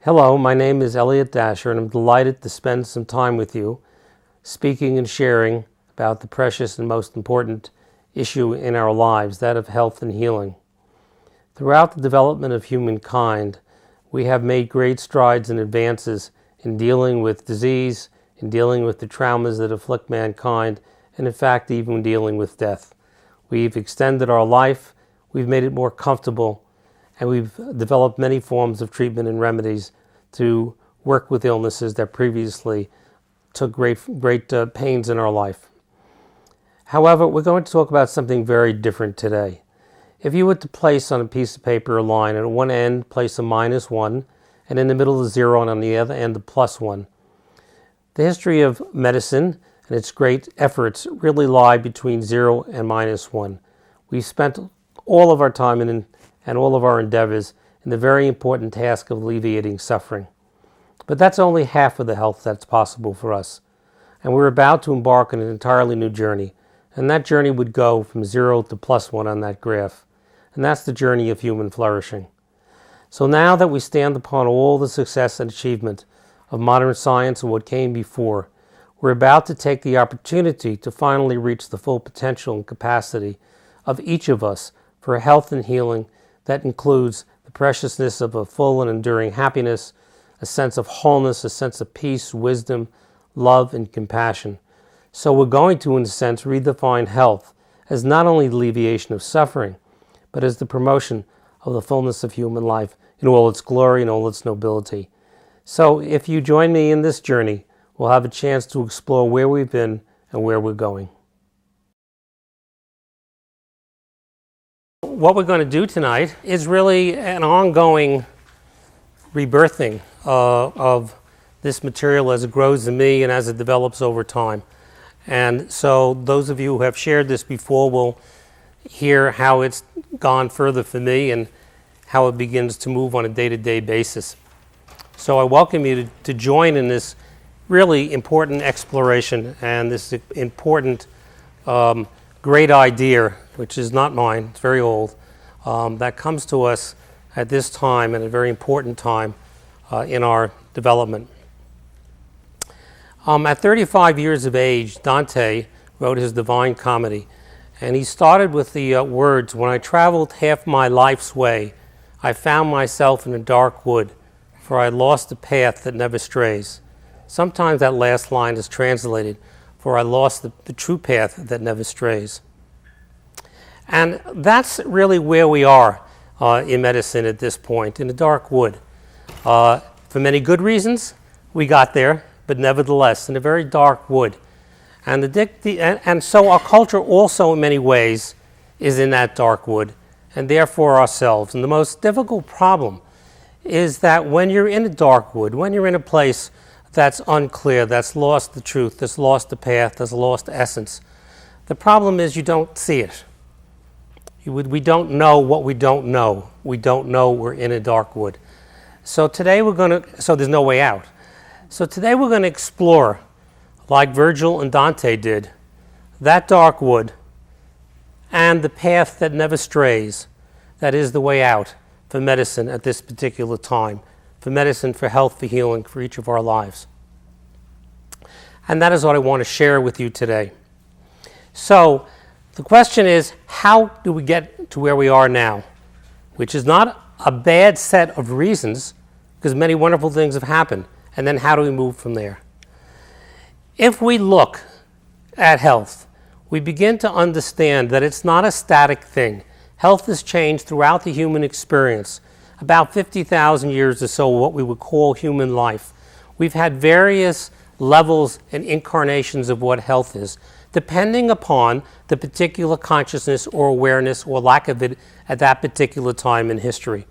Hello, my name is Elliott Dacher, and I'm delighted to spend some time with you speaking and sharing about the precious and most important issue in our lives, that of health and healing. Throughout the development of humankind, we have made great strides and advances in dealing with disease, in dealing with the traumas that afflict mankind, and in fact, even dealing with death. We've extended our life, we've made it more comfortable, and we've developed many forms of treatment and remedies to work with illnesses that previously took great pains in our life. However, we're going to talk about something very different today. If you were to place on a piece of paper a line, and at one end place a -1, and in the middle a 0, and on the other end a +1. The history of medicine and its great efforts really lie between 0 and -1. We've spent all of our time and all of our endeavors in the very important task of alleviating suffering. But that's only half of the health that's possible for us. And we're about to embark on an entirely new journey. And that journey would go from 0 to +1 on that graph. And that's the journey of human flourishing. So now that we stand upon all the success and achievement of modern science and what came before, we're about to take the opportunity to finally reach the full potential and capacity of each of us for health and healing that includes the preciousness of a full and enduring happiness, a sense of wholeness, a sense of peace, wisdom, love, and compassion. So we're going to, in a sense, redefine health as not only the alleviation of suffering, but as the promotion of the fullness of human life in all its glory and all its nobility. So if you join me in this journey, we'll have a chance to explore where we've been and where we're going. What we're going to do tonight is really an ongoing rebirthing of this material as it grows in me and as it develops over time. And so those of you who have shared this before will hear how it's gone further for me and how it begins to move on a day-to-day basis. So I welcome you to join in this really important exploration and this important great idea, which is not mine, it's very old, that comes to us at this time and a very important time in our development. At 35 years of age, Dante wrote his Divine Comedy, and he started with the words, "When I traveled half my life's way, I found myself in a dark wood, for I lost the path that never strays." Sometimes that last line is translated, "For I lost the true path that never strays." And that's really where we are in medicine at this point, in a dark wood. For many good reasons, we got there, but nevertheless, in a very dark wood. And so our culture also, in many ways, is in that dark wood, and therefore ourselves. And the most difficult problem is that when you're in a dark wood, when you're in a place that's unclear, that's lost the truth, that's lost the path, that's lost essence, the problem is you don't see it. We don't know what we don't know. We don't know we're in a dark wood. So today so there's no way out. So today we're going to explore, like Virgil and Dante did, that dark wood and the path that never strays, that is the way out for medicine at this particular time, for medicine, for health, for healing, for each of our lives. And that is what I want to share with you today. So the question is, how do we get to where we are now? Which is not a bad set of reasons, because many wonderful things have happened. And then how do we move from there? If we look at health, we begin to understand that it's not a static thing. Health has changed throughout the human experience. About 50,000 years or so, what we would call human life. We've had various levels and incarnations of what health is, depending upon the particular consciousness or awareness or lack of it at that particular time in history.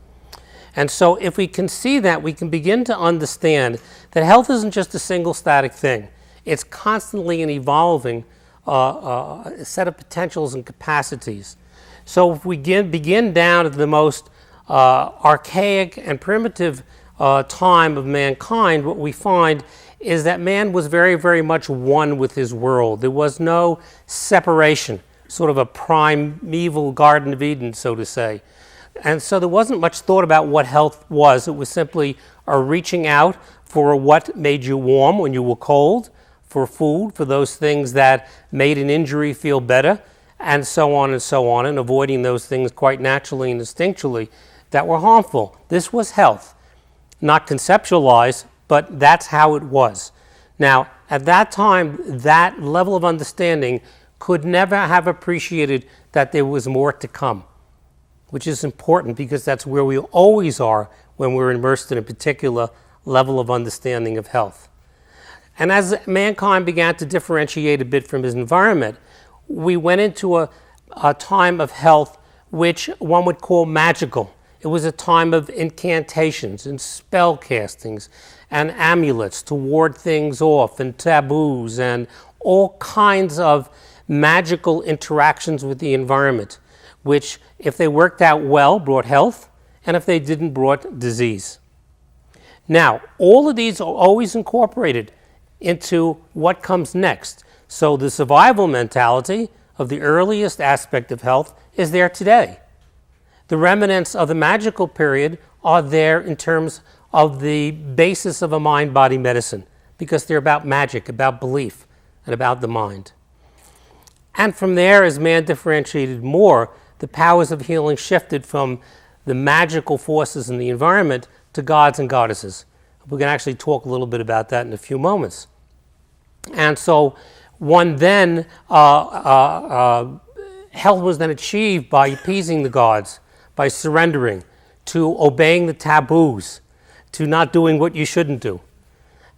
And so if we can see that, we can begin to understand that health isn't just a single static thing. It's constantly an evolving set of potentials and capacities. So if we begin down at the most archaic and primitive time of mankind, what we find is that man was very, very much one with his world. There was no separation, sort of a primeval Garden of Eden, so to say. And so there wasn't much thought about what health was. It was simply a reaching out for what made you warm when you were cold, for food, for those things that made an injury feel better, and so on, and avoiding those things quite naturally and instinctually that were harmful. This was health. Not conceptualized, but that's how it was. Now, at that time, that level of understanding could never have appreciated that there was more to come, which is important because that's where we always are when we're immersed in a particular level of understanding of health. And as mankind began to differentiate a bit from his environment, we went into a time of health which one would call magical. It was a time of incantations and spell castings and amulets to ward things off and taboos and all kinds of magical interactions with the environment, which, if they worked out well, brought health, and if they didn't, brought disease. Now, all of these are always incorporated into what comes next. So the survival mentality of the earliest aspect of health is there today. The remnants of the magical period are there in terms of the basis of a mind-body medicine, because they're about magic, about belief, and about the mind. And from there, as man differentiated more, the powers of healing shifted from the magical forces in the environment to gods and goddesses. We're going to actually talk a little bit about that in a few moments. And so one then, health was then achieved by appeasing the gods, by surrendering, to obeying the taboos, to not doing what you shouldn't do.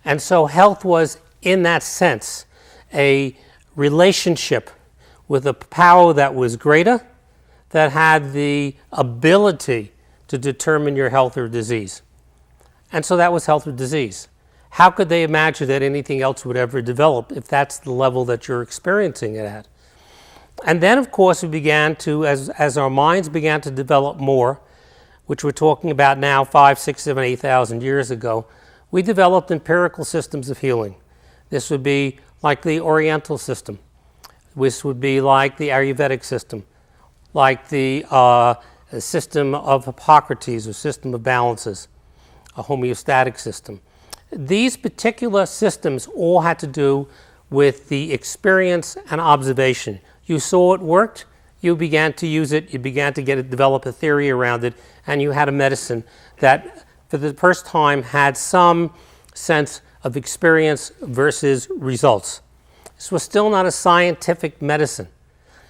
And so health was, in that sense, a relationship with a power that was greater, that had the ability to determine your health or disease. And so that was health or disease. How could they imagine that anything else would ever develop if that's the level that you're experiencing it at? And then, of course, we began to, as our minds began to develop more, which we're talking about now 5, 6, 7, 8,000 years ago, we developed empirical systems of healing. This would be like the Oriental system. This would be like the Ayurvedic system, like the system of Hippocrates, or system of balances, a homeostatic system. These particular systems all had to do with the experience and observation. You saw it worked, you began to use it, you began to develop a theory around it, and you had a medicine that for the first time had some sense of experience versus results. This was still not a scientific medicine.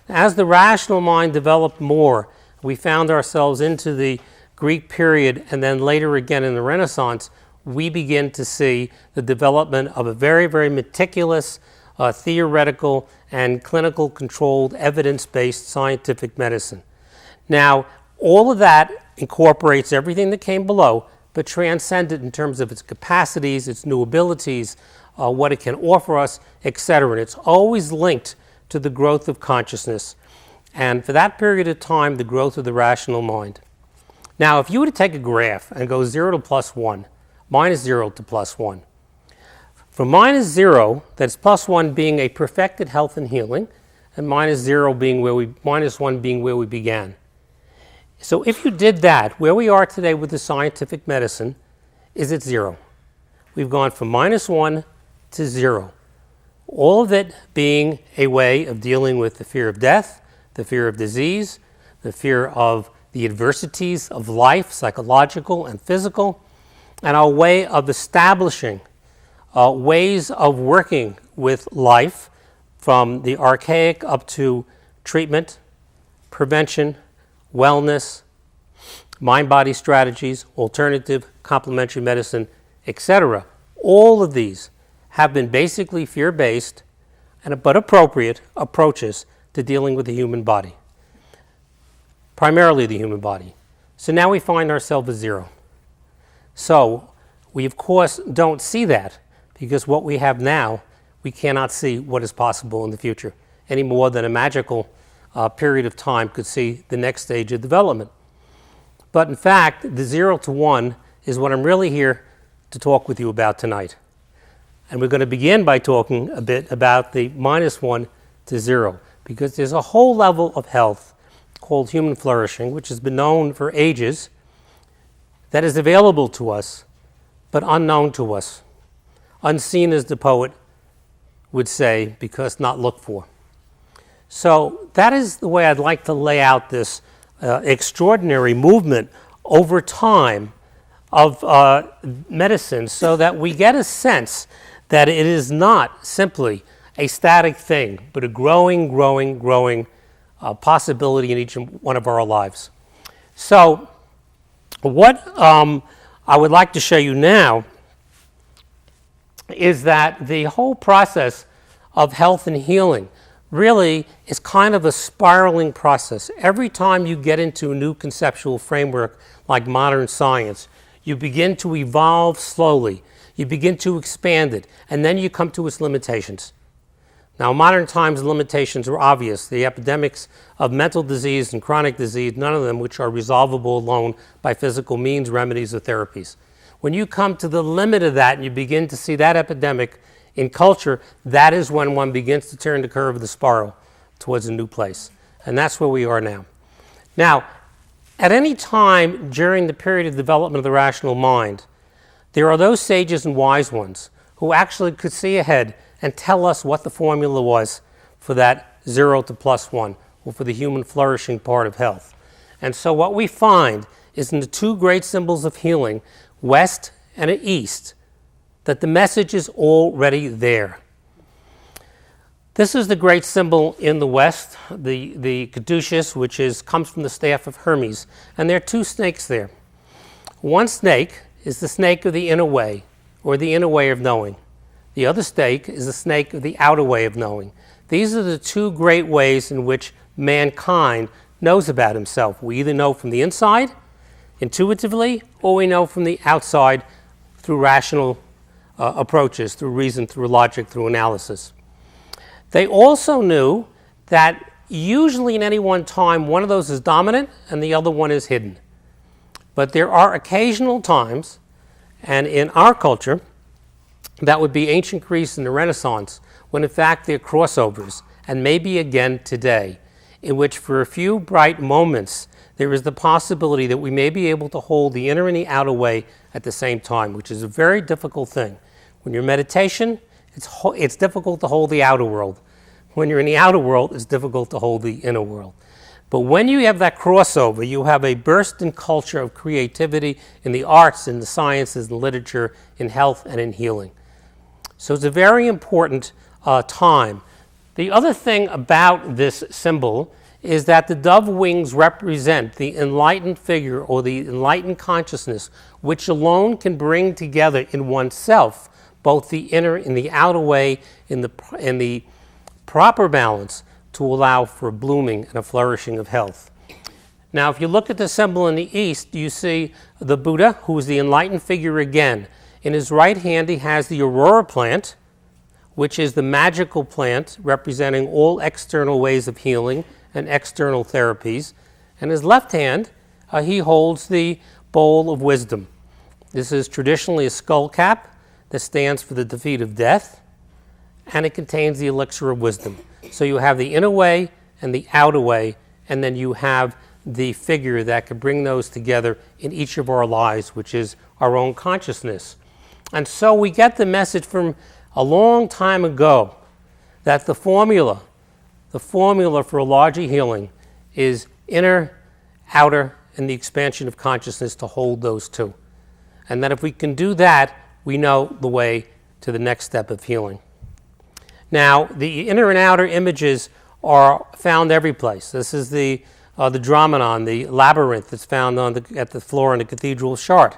As the rational mind developed more, we found ourselves into the Greek period and then later again in the Renaissance, we begin to see the development of a very, very meticulous, theoretical and clinical controlled evidence-based scientific medicine. Now, all of that incorporates everything that came below, but transcended in terms of its capacities, its new abilities, what it can offer us, etc. And it's always linked to the growth of consciousness. And for that period of time, the growth of the rational mind. Now, if you were to take a graph and go 0 to +1, minus 0 to +1, from minus 0, that's +1 being a perfected health and healing, and minus 1 being where we began. So if you did that, where we are today with the scientific medicine is at 0. We've gone from -1 to 0. All of it being a way of dealing with the fear of death, the fear of disease, the fear of the adversities of life, psychological and physical, and our way of establishing ways of working with life from the archaic up to treatment, prevention, wellness, mind-body strategies, alternative, complementary medicine, etc. All of these have been basically fear-based but appropriate approaches to dealing with the human body, primarily the human body. So now we find ourselves at 0. So we, of course, don't see that because what we have now, we cannot see what is possible in the future any more than a magical period of time could see the next stage of development. But in fact, the 0 to 1 is what I'm really here to talk with you about tonight. And we're going to begin by talking a bit about the -1 to 0, because there's a whole level of health called Human Flourishing, which has been known for ages, that is available to us, but unknown to us. Unseen, as the poet would say, because not looked for. So that is the way I'd like to lay out this extraordinary movement over time of medicine, so that we get a sense that it is not simply a static thing, but a growing possibility in each one of our lives. So what I would like to show you now is that the whole process of health and healing really is kind of a spiraling process. Every time you get into a new conceptual framework like modern science, you begin to evolve slowly, you begin to expand it, and then you come to its limitations. Now, in modern times, the limitations are obvious. The epidemics of mental disease and chronic disease, none of them which are resolvable alone by physical means, remedies, or therapies. When you come to the limit of that and you begin to see that epidemic in culture, that is when one begins to turn the curve of the spiral towards a new place. And that's where we are now. Now, at any time during the period of development of the rational mind, there are those sages and wise ones who actually could see ahead and tell us what the formula was for that 0 to +1, or for the human flourishing part of health. And so what we find is in the two great symbols of healing, West and East, that the message is already there. This is the great symbol in the West, the caduceus, which comes from the staff of Hermes. And there are two snakes there. One snake is the snake of the inner way, or the inner way of knowing. The other snake is the snake of the outer way of knowing. These are the two great ways in which mankind knows about himself. We either know from the inside, intuitively, or we know from the outside through rational approaches, through reason, through logic, through analysis. They also knew that usually in any one time, one of those is dominant and the other one is hidden. But there are occasional times, and in our culture, that would be ancient Greece and the Renaissance, when in fact there are crossovers, and maybe again today, in which for a few bright moments there is the possibility that we may be able to hold the inner and the outer way at the same time, which is a very difficult thing. When you're in meditation, it's difficult to hold the outer world. When you're in the outer world, it's difficult to hold the inner world. But when you have that crossover, you have a burst in culture of creativity in the arts, in the sciences, in literature, in health, and in healing. So it's a very important time. The other thing about this symbol is that the dove wings represent the enlightened figure, or the enlightened consciousness, which alone can bring together in oneself both the inner and the outer way in the proper balance to allow for a blooming and a flourishing of health. Now, if you look at the symbol in the East, you see the Buddha, who is the enlightened figure again. In his right hand, he has the aurora plant, which is the magical plant representing all external ways of healing and external therapies. And his left hand, he holds the bowl of wisdom. This is traditionally a skull cap that stands for the defeat of death, and it contains the elixir of wisdom. So you have the inner way and the outer way, and then you have the figure that could bring those together in each of our lives, which is our own consciousness. And so we get the message from a long time ago that the formula for a larger healing is inner, outer, and the expansion of consciousness to hold those two. And that if we can do that, we know the way to the next step of healing. Now, the inner and outer images are found every place. This is the dramenon, the labyrinth that's found at the floor in the cathedral shard.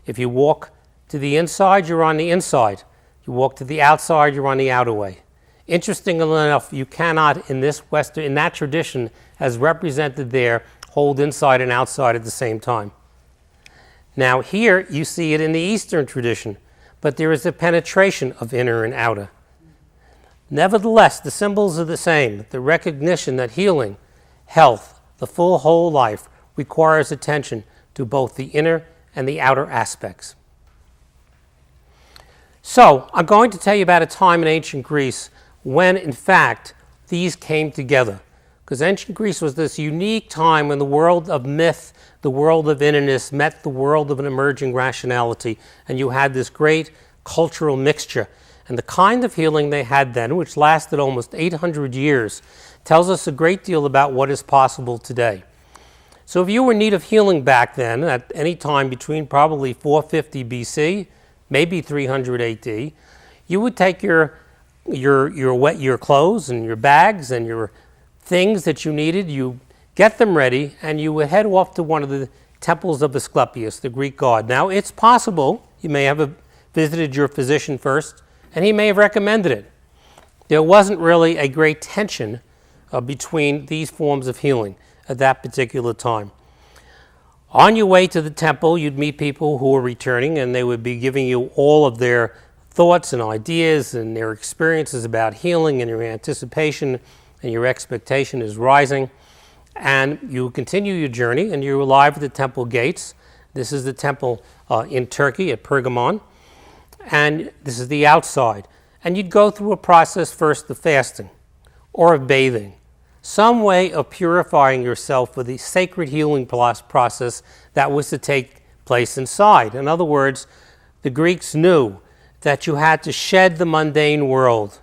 If you walk to the inside, you're on the inside. You walk to the outside, you're on the outer way. Interestingly enough, you cannot, in that tradition, as represented there, hold inside and outside at the same time. Now here, you see it in the Eastern tradition, but there is a penetration of inner and outer. Nevertheless, the symbols are the same. The recognition that healing, health, the full whole life requires attention to both the inner and the outer aspects. So, I'm going to tell you about a time in ancient Greece when, in fact, these came together because ancient Greece was this unique time when the world of myth, the world of innerness met the world of an emerging rationality, and you had this great cultural mixture. And the kind of healing they had then, which lasted almost 800 years, tells us a great deal about what is possible today. So if you were in need of healing back then, at any time between probably 450 BC, maybe 300 AD, you would take your clothes and your bags and your things that you needed, you get them ready, and you would head off to one of the temples of Asclepius, the Greek god. Now, it's possible you may have visited your physician first, and he may have recommended it. There wasn't really a great tension between these forms of healing at that particular time. On your way to the temple, you'd meet people who were returning, and they would be giving you all of their thoughts and ideas and their experiences about healing, and your anticipation and your expectation is rising. And you continue your journey, and you arrive at the temple gates. This is the temple in Turkey at Pergamon, and this is the outside. And you'd go through a process first of fasting or of bathing, some way of purifying yourself for the sacred healing process that was to take place inside. In other words, the Greeks knew that you had to shed the mundane world.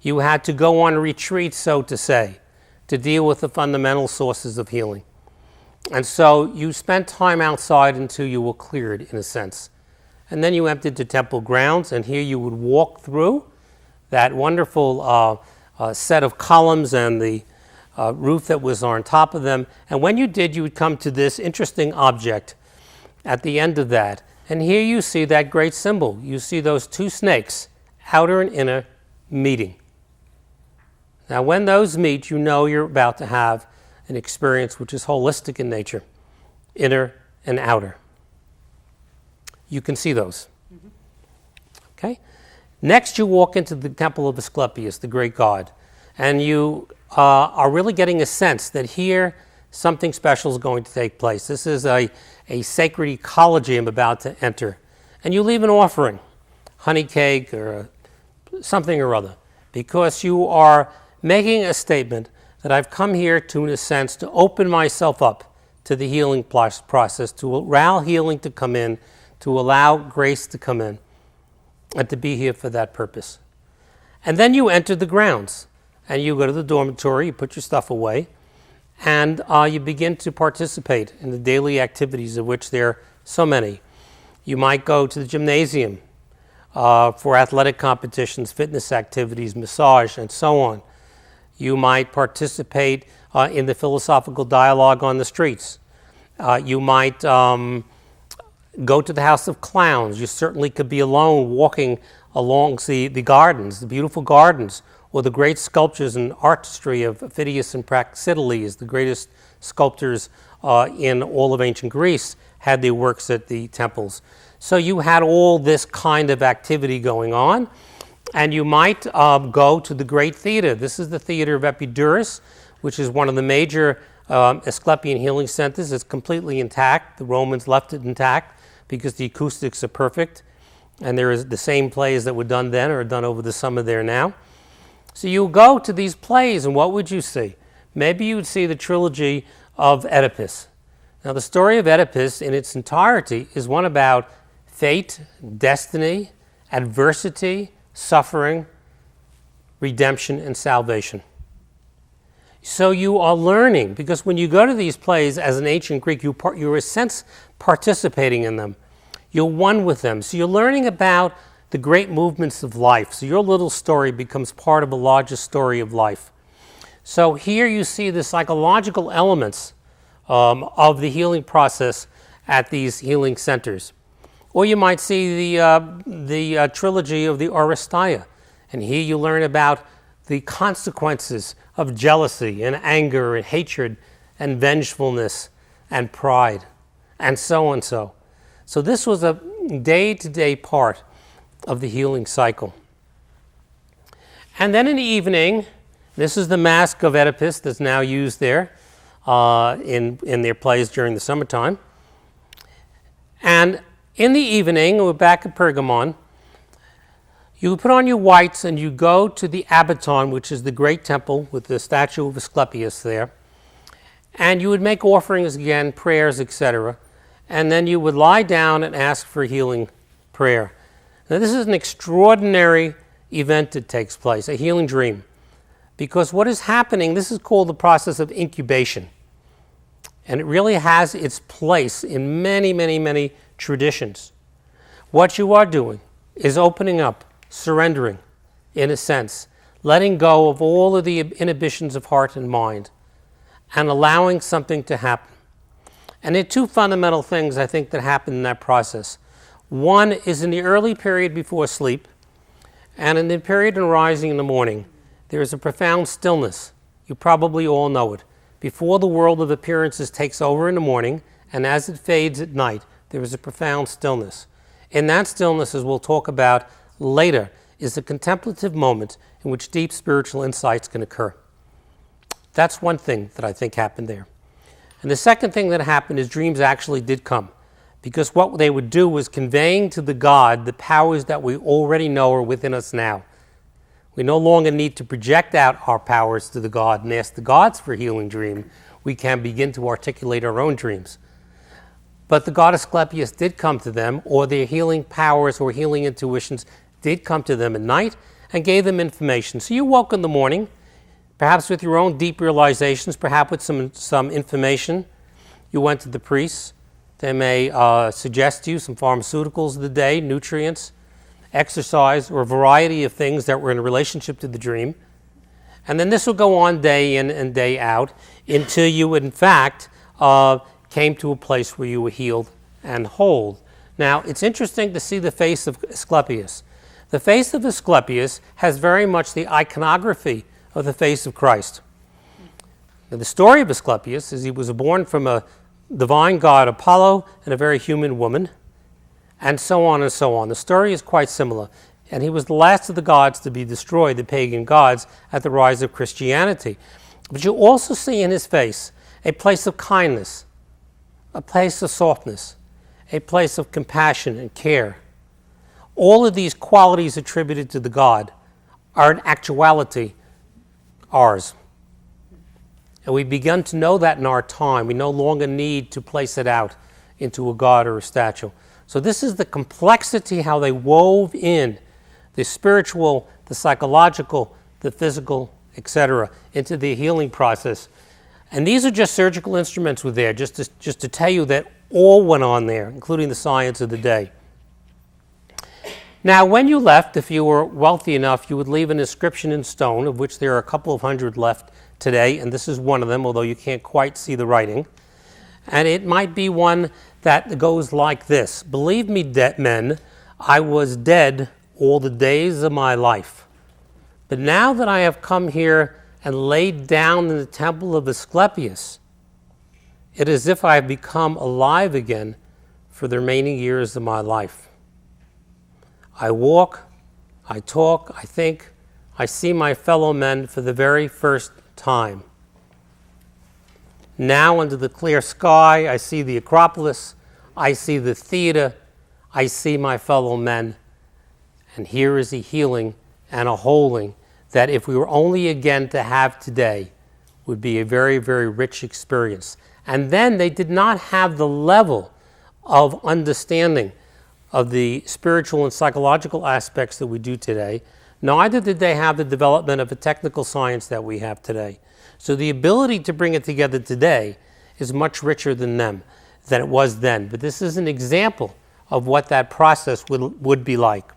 You had to go on a retreat, so to say, to deal with the fundamental sources of healing. And so you spent time outside until you were cleared, in a sense. And then you entered the temple grounds, and here you would walk through that wonderful set of columns and the roof that was on top of them. And when you did, you would come to this interesting object at the end of that. And here you see that great symbol. You see those two snakes, outer and inner, meeting. Now, when those meet, you know you're about to have an experience which is holistic in nature, inner and outer. You can see those. Mm-hmm. Okay? Next, you walk into the temple of Asclepius, the great god, and you are really getting a sense that here something special is going to take place. This is a sacred ecology I'm about to enter. And you leave an offering, honey cake or something or other, because you are making a statement that I've come here to, in a sense, to open myself up to the healing process, to allow healing to come in, to allow grace to come in, and to be here for that purpose. And then you enter the grounds, and you go to the dormitory, you put your stuff away, and you begin to participate in the daily activities, of which there are so many. You might go to the gymnasium for athletic competitions, fitness activities, massage, and so on. You might participate in the philosophical dialogue on the streets. You might go to the House of Clowns. You certainly could be alone walking along the gardens, the beautiful gardens, or the great sculptures and artistry of Phidias and Praxiteles, the greatest sculptors in all of ancient Greece, had their works at the temples. So you had all this kind of activity going on, and you might go to the great theater. This is the theater of Epidaurus, which is one of the major Asclepian healing centers. It's completely intact. The Romans left it intact because the acoustics are perfect, and there is the same plays that were done then are done over the summer there now. So you go to these plays, and what would you see? Maybe you would see the trilogy of Oedipus. Now, the story of Oedipus in its entirety is one about fate, destiny, adversity, suffering, redemption, and salvation. So you are learning, because when you go to these plays as an ancient Greek, you're in a sense participating in them. You're one with them. So you're learning about the great movements of life. So your little story becomes part of a larger story of life. So here you see the psychological elements of the healing process at these healing centers. Or you might see the trilogy of the Oresteia, and here you learn about the consequences of jealousy and anger and hatred and vengefulness and pride, and so and so. So this was a day-to-day part of the healing cycle. And then in the evening, this is the mask of Oedipus that's now used there in their plays during the summertime. And in the evening, we're back at Pergamon, You would put on your whites and you go to the Abaton, which is the great temple with the statue of Asclepius there, and you would make offerings again, prayers, etc., and then you would lie down and ask for healing prayer. Now this is an extraordinary event that takes place, a healing dream, because what is happening, this is called the process of incubation, and it really has its place in many, many, many traditions. What you are doing is opening up, surrendering, in a sense, letting go of all of the inhibitions of heart and mind, and allowing something to happen. And there are two fundamental things I think that happen in that process. One is in the early period before sleep, and in the period in rising in the morning, there is a profound stillness. You probably all know it. Before the world of appearances takes over in the morning, and as it fades at night, there is a profound stillness. In that stillness, as we'll talk about later, is a contemplative moment in which deep spiritual insights can occur. That's one thing that I think happened there. And the second thing that happened is dreams actually did come, because what they would do was conveying to the God the powers that we already know are within us now. We no longer need to project out our powers to the God and ask the gods for a healing dream. We can begin to articulate our own dreams. But the god Asclepius did come to them, or their healing powers or healing intuitions did come to them at night and gave them information. So you woke in the morning, perhaps with your own deep realizations, perhaps with some information. You went to the priests. They may suggest to you some pharmaceuticals of the day, nutrients, exercise, or a variety of things that were in relationship to the dream. And then this will go on day in and day out until you, in fact, came to a place where you were healed and whole. Now, it's interesting to see the face of Asclepius. The face of Asclepius has very much the iconography of the face of Christ. Now, the story of Asclepius is he was born from a divine god Apollo and a very human woman, and so on and so on. The story is quite similar. And he was the last of the gods to be destroyed, the pagan gods, at the rise of Christianity. But you also see in his face a place of kindness, a place of softness, a place of compassion and care. All of these qualities attributed to the god are in actuality ours. And we've begun to know that in our time. We no longer need to place it out into a god or a statue. So this is the complexity, how they wove in the spiritual, the psychological, the physical, etc., into the healing process. And these are just surgical instruments were there, just to tell you that all went on there, including the science of the day. Now, when you left, if you were wealthy enough, you would leave an inscription in stone, of which there are a couple of hundred left today, and this is one of them, although you can't quite see the writing. And it might be one that goes like this: "Believe me, men, I was dead all the days of my life. But now that I have come here and laid down in the temple of Asclepius, it is as if I have become alive again for the remaining years of my life. I walk, I talk, I think, I see my fellow men for the very first time. Now under the clear sky, I see the Acropolis, I see the theater, I see my fellow men. And here is a healing and a holding that if we were only again to have today, would be a very, very rich experience." And then they did not have the level of understanding of the spiritual and psychological aspects that we do today. Neither did they have the development of a technical science that we have today. So the ability to bring it together today is much richer than it was then. But this is an example of what that process would be like.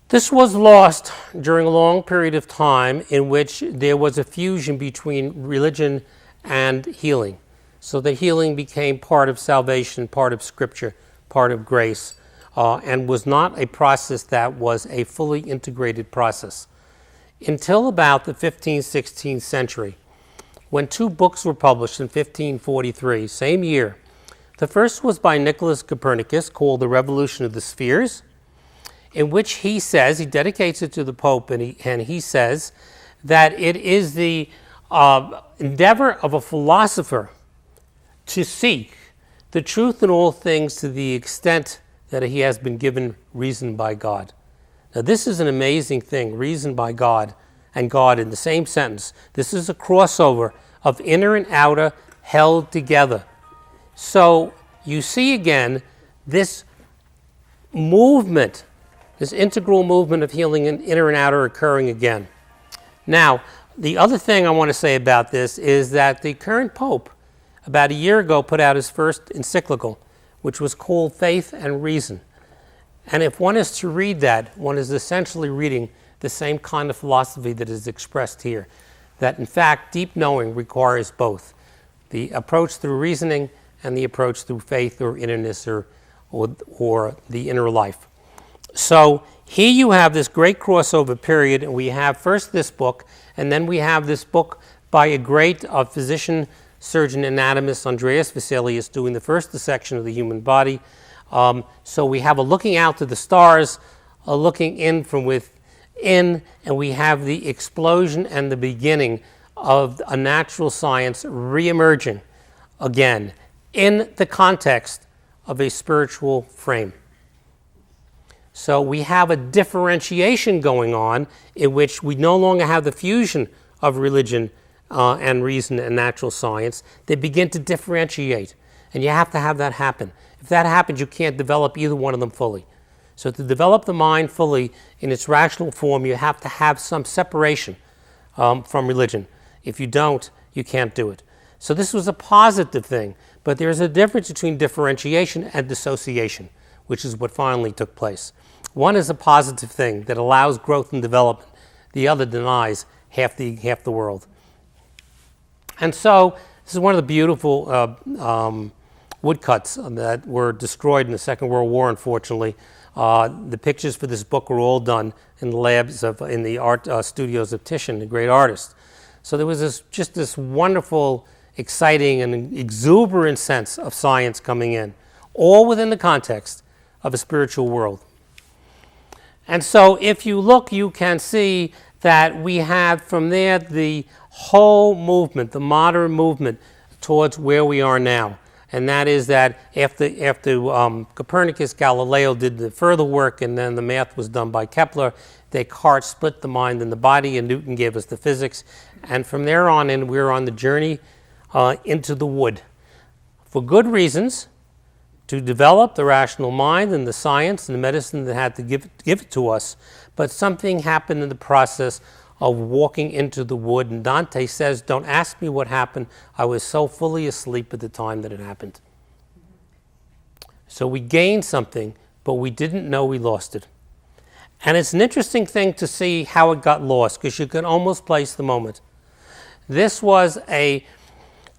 This was lost during a long period of time in which there was a fusion between religion and healing. So the healing became part of salvation, part of scripture, part of grace, and was not a process that was a fully integrated process. Until about the 15th, 16th century, when two books were published in 1543, same year. The first was by Nicholas Copernicus, called The Revolution of the Spheres, in which he says, he dedicates it to the Pope, and he says that it is the endeavor of a philosopher to seek the truth in all things to the extent that he has been given reason by God. Now this is an amazing thing, reason by God and God in the same sentence. This is a crossover of inner and outer held together. So you see again this movement, this integral movement of healing in inner and outer occurring again. Now, the other thing I want to say about this is that the current Pope, about a year ago, put out his first encyclical, which was called Faith and Reason. And if one is to read that, one is essentially reading the same kind of philosophy that is expressed here, that in fact deep knowing requires both, the approach through reasoning and the approach through faith or innerness or the inner life. So here you have this great crossover period, and we have first this book, and then we have this book by a great physician, surgeon, anatomist, Andreas Vesalius, doing the first dissection of the human body. So we have a looking out to the stars, a looking in from within, and we have the explosion and the beginning of a natural science reemerging again in the context of a spiritual frame. So we have a differentiation going on in which we no longer have the fusion of religion and reason and natural science. They begin to differentiate, and you have to have that happen. If that happens, you can't develop either one of them fully. So to develop the mind fully in its rational form, you have to have some separation from religion. If you don't, you can't do it. So this was a positive thing, but there's a difference between differentiation and dissociation, which is what finally took place. One is a positive thing that allows growth and development. The other denies half the world. And so this is one of the beautiful woodcuts that were destroyed in the Second World War, unfortunately. The pictures for this book were all done in the labs in the art studios of Titian, the great artist. So there was just this wonderful, exciting, and exuberant sense of science coming in, all within the context of a spiritual world. And so if you look, you can see that we have from there the whole movement, the modern movement towards where we are now. And that is that after Copernicus, Galileo did the further work, and then the math was done by Kepler, Descartes split the mind and the body, and Newton gave us the physics. And from there on in, we're on the journey into the wood. For good reasons, to develop the rational mind and the science and the medicine that had to give it to us. But something happened in the process of walking into the wood. And Dante says, don't ask me what happened. I was so fully asleep at the time that it happened. So we gained something, but we didn't know we lost it. And it's an interesting thing to see how it got lost, because you can almost place the moment. This was a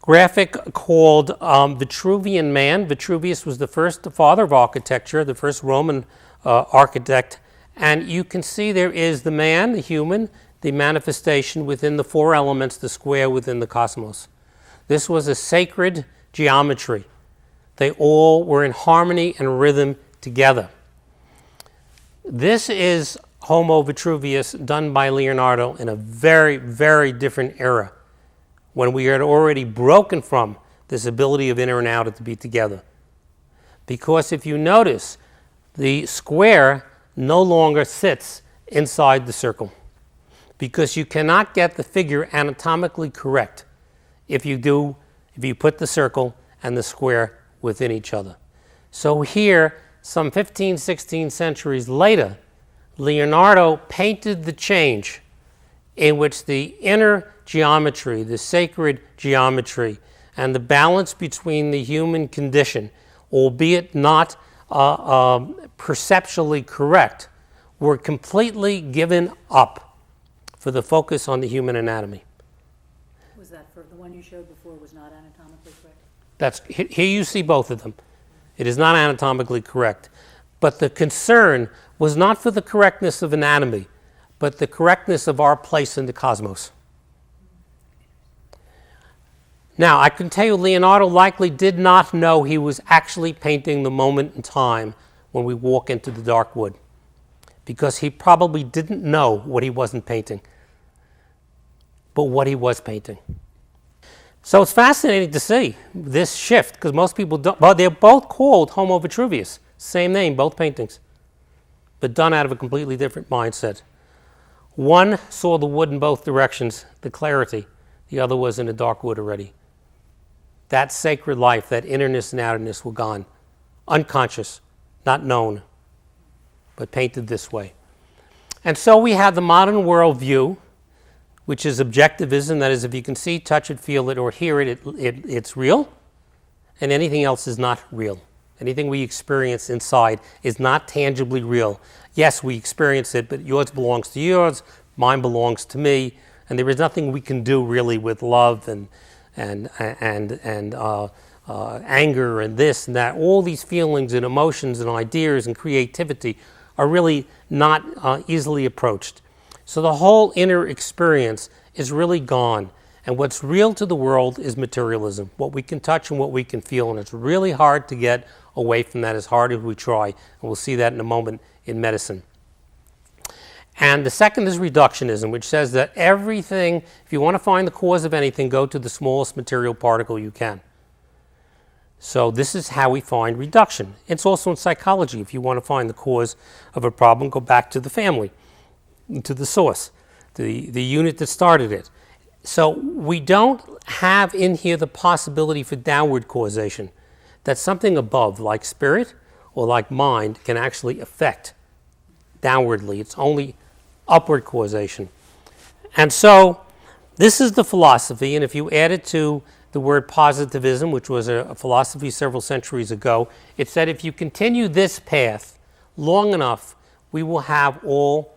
graphic called Vitruvian Man. Vitruvius was the first father of architecture, the first Roman architect. And you can see there is the man, the human, the manifestation within the four elements, the square within the cosmos. This was a sacred geometry. They all were in harmony and rhythm together. This is Homo Vitruvius done by Leonardo in a very, very different era, when we had already broken from this ability of inner and outer to be together. Because if you notice, the square no longer sits inside the circle, because you cannot get the figure anatomically correct if you put the circle and the square within each other. So here, some 15, 16 centuries later, Leonardo painted the change in which the inner geometry, the sacred geometry, and the balance between the human condition, albeit not perceptually correct, were completely given up for the focus on the human anatomy. Was that for the one you showed before was not anatomically correct? Here you see both of them. It is not anatomically correct. But the concern was not for the correctness of anatomy, but the correctness of our place in the cosmos. Now, I can tell you Leonardo likely did not know he was actually painting the moment in time when we walk into the dark wood, because he probably didn't know what he wasn't painting, but what he was painting. So it's fascinating to see this shift, because most people don't. Well, they're both called Homo Vitruvius, same name, both paintings. but done out of a completely different mindset. One saw the wood in both directions, the clarity. The other was in a dark wood already. That sacred life, that innerness and outerness were gone. Unconscious, not known, but painted this way. And so we have the modern worldview, which is objectivism. That is, if you can see, touch it, feel it, or hear it, it's real. And anything else is not real. Anything we experience inside is not tangibly real. Yes, we experience it, but yours belongs to yours, mine belongs to me, and there is nothing we can do really with love and anger and this and that. All these feelings and emotions and ideas and creativity are really not easily approached. So the whole inner experience is really gone. And what's real to the world is materialism, what we can touch and what we can feel. And it's really hard to get away from that, as hard as we try. And we'll see that in a moment in medicine. And the second is reductionism, which says that everything, if you want to find the cause of anything, go to the smallest material particle you can. So this is how we find reduction. It's also in psychology. If you want to find the cause of a problem, go back to the family, to the source, the unit that started it. So we don't have in here the possibility for downward causation, that something above, like spirit or like mind, can actually affect downwardly. It's only upward causation. And so this is the philosophy, and if you add it to the word positivism, which was a philosophy several centuries ago, it said if you continue this path long enough, we will have all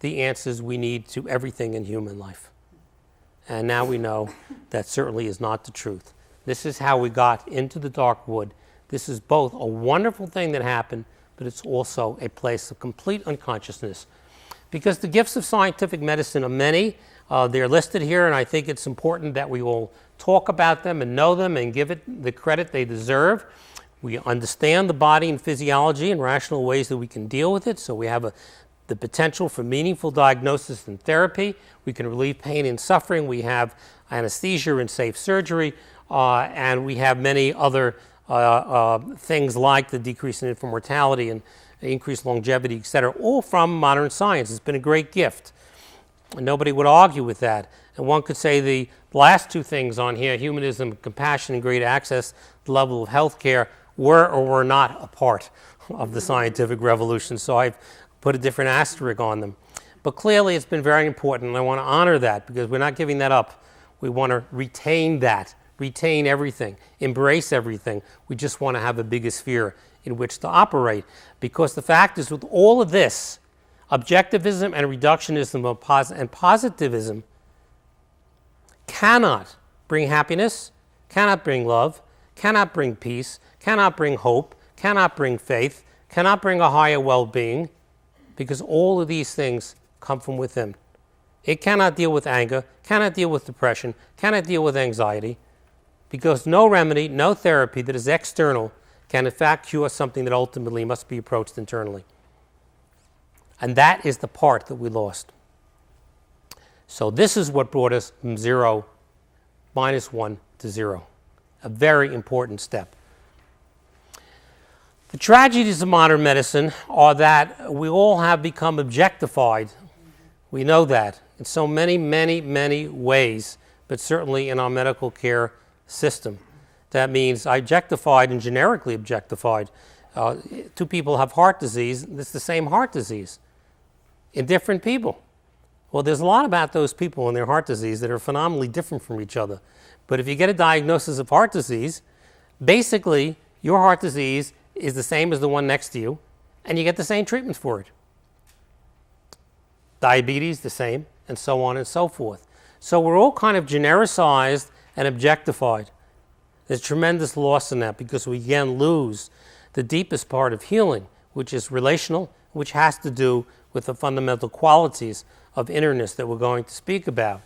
the answers we need to everything in human life. And now we know that certainly is not the truth. This is how we got into the dark wood. This is both a wonderful thing that happened, but it's also a place of complete unconsciousness. Because the gifts of scientific medicine are many. They're listed here, and I think it's important that we all talk about them and know them and give it the credit they deserve. We understand the body and physiology and rational ways that we can deal with it, so we have the potential for meaningful diagnosis and therapy. We can relieve pain and suffering. We have anesthesia and safe surgery, and we have many other things like the decrease in infant mortality and increased longevity, etc., all from modern science. It's been a great gift. And nobody would argue with that. And one could say the last two things on here, humanism, compassion, and great access, the level of health care, were or were not a part of the scientific revolution. So I've put a different asterisk on them. But clearly it's been very important, and I want to honor that because we're not giving that up. We want to retain that, retain everything, embrace everything. We just want to have a bigger sphere in which to operate. Because the fact is, with all of this, objectivism and reductionism and positivism cannot bring happiness, cannot bring love, cannot bring peace, cannot bring hope, cannot bring faith, cannot bring a higher well-being, because all of these things come from within. It cannot deal with anger, cannot deal with depression, cannot deal with anxiety, because no remedy, no therapy that is external can in fact cure something that ultimately must be approached internally. And that is the part that we lost. So this is what brought us from -1 to 0. A very important step. The tragedies of modern medicine are that we all have become objectified. We know that in so many, many, many ways, but certainly in our medical care system. That means objectified and generically objectified. Two people have heart disease, it's the same heart disease in different people. Well, there's a lot about those people and their heart disease that are phenomenally different from each other. But if you get a diagnosis of heart disease, basically your heart disease is the same as the one next to you, and you get the same treatments for it. Diabetes, the same, and so on and so forth. So we're all kind of genericized and objectified. There's tremendous loss in that because we again lose the deepest part of healing, which is relational, which has to do with the fundamental qualities of innerness that we're going to speak about.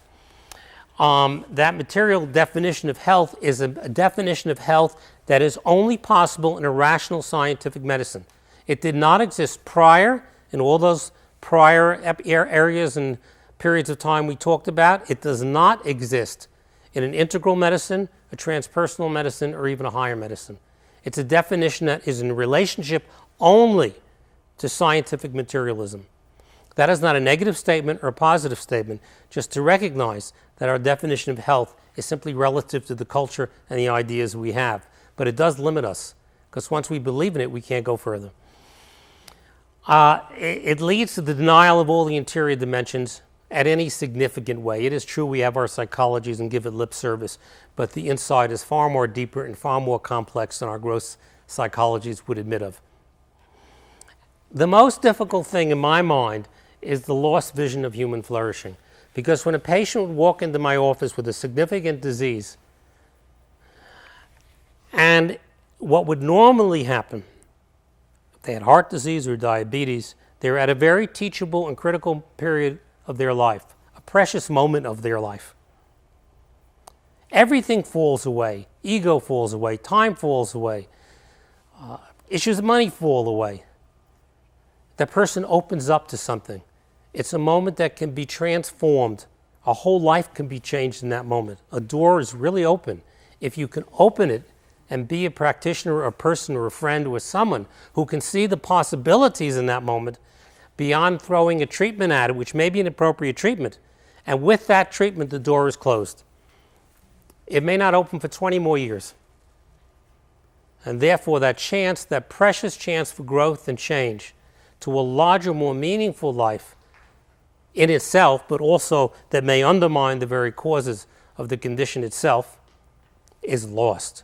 That material definition of health is a definition of health that is only possible in a rational scientific medicine. It did not exist prior in all those prior areas and periods of time we talked about. It does not exist in an integral medicine, a transpersonal medicine, or even a higher medicine. It's a definition that is in relationship only to scientific materialism. That is not a negative statement or a positive statement, just to recognize that our definition of health is simply relative to the culture and the ideas we have. But it does limit us, because once we believe in it, we can't go further. It leads to the denial of all the interior dimensions at any significant way. It is true we have our psychologies and give it lip service, but the inside is far more deeper and far more complex than our gross psychologies would admit of. The most difficult thing in my mind is the lost vision of human flourishing. Because when a patient would walk into my office with a significant disease, and what would normally happen, if they had heart disease or diabetes, they were at a very teachable and critical period of their life, a precious moment of their life. Everything falls away. Ego falls away. Time falls away. Issues of money fall away. The person opens up to something. It's a moment that can be transformed. A whole life can be changed in that moment. A door is really open. If you can open it and be a practitioner or a person or a friend or someone who can see the possibilities in that moment beyond throwing a treatment at it, which may be an appropriate treatment, and with that treatment the door is closed. It may not open for 20 more years. And therefore that chance, that precious chance for growth and change to a larger, more meaningful life in itself, but also that may undermine the very causes of the condition itself, is lost.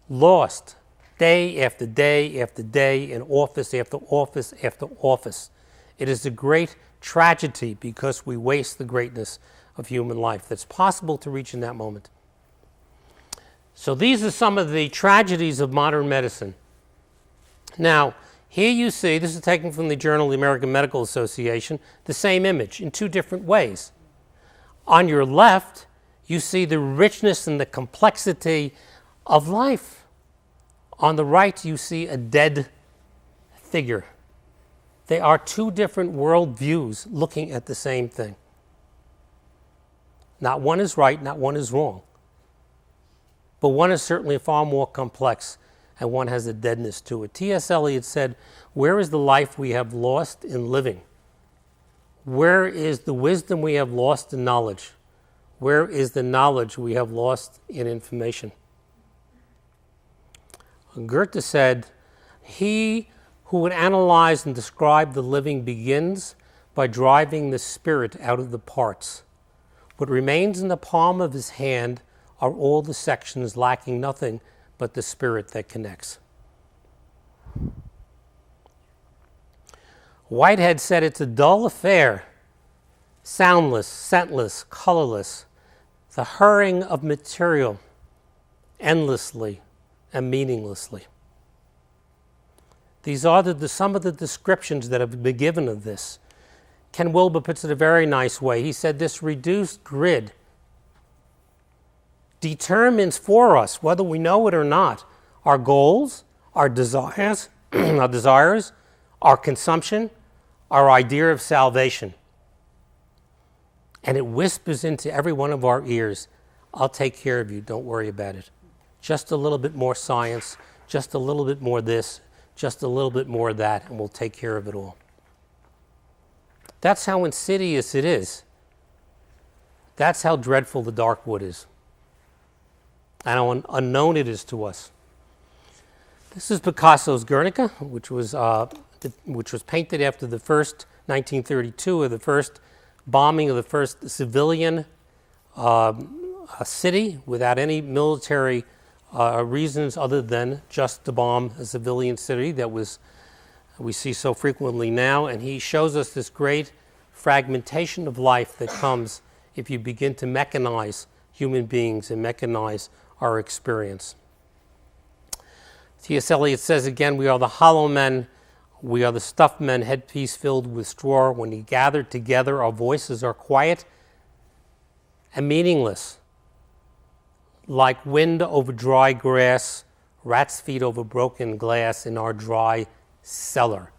Lost day after day after day in office after office after office. It is a great tragedy because we waste the greatness of human life that's possible to reach in that moment. So these are some of the tragedies of modern medicine. Now, here you see, this is taken from the Journal of the American Medical Association, the same image in two different ways. On your left, you see the richness and the complexity of life. On the right, you see a dead figure. They are two different world views looking at the same thing. Not one is right, not one is wrong. But one is certainly far more complex, and one has a deadness to it. T.S. Elliott said, "Where is the life we have lost in living? Where is the wisdom we have lost in knowledge? Where is the knowledge we have lost in information?" Goethe said, "He who would analyze and describe the living begins by driving the spirit out of the parts. What remains in the palm of his hand are all the sections lacking nothing but the spirit that connects." Whitehead said, "It's a dull affair, soundless, scentless, colorless, the hurrying of material endlessly and meaninglessly." These are some of the descriptions that have been given of this. Ken Wilber puts it a very nice way. He said, "This reduced grid determines for us, whether we know it or not, our goals, our desires, our consumption, our idea of salvation. And it whispers into every one of our ears, 'I'll take care of you, don't worry about it.' Just a little bit more science, just a little bit more this, just a little bit more that, and we'll take care of it all." That's how insidious it is. That's how dreadful the dark wood is, and how unknown it is to us. This is Picasso's Guernica, which was painted after the first 1932, or the first bombing of the first civilian city without any military reasons other than just to bomb a civilian city that we see so frequently now. And he shows us this great fragmentation of life that comes if you begin to mechanize human beings and mechanize our experience. T.S. Eliot says again, "We are the hollow men, we are the stuffed men, headpiece filled with straw. When we gather together, our voices are quiet and meaningless, like wind over dry grass, rat's feet over broken glass in our dry cellar,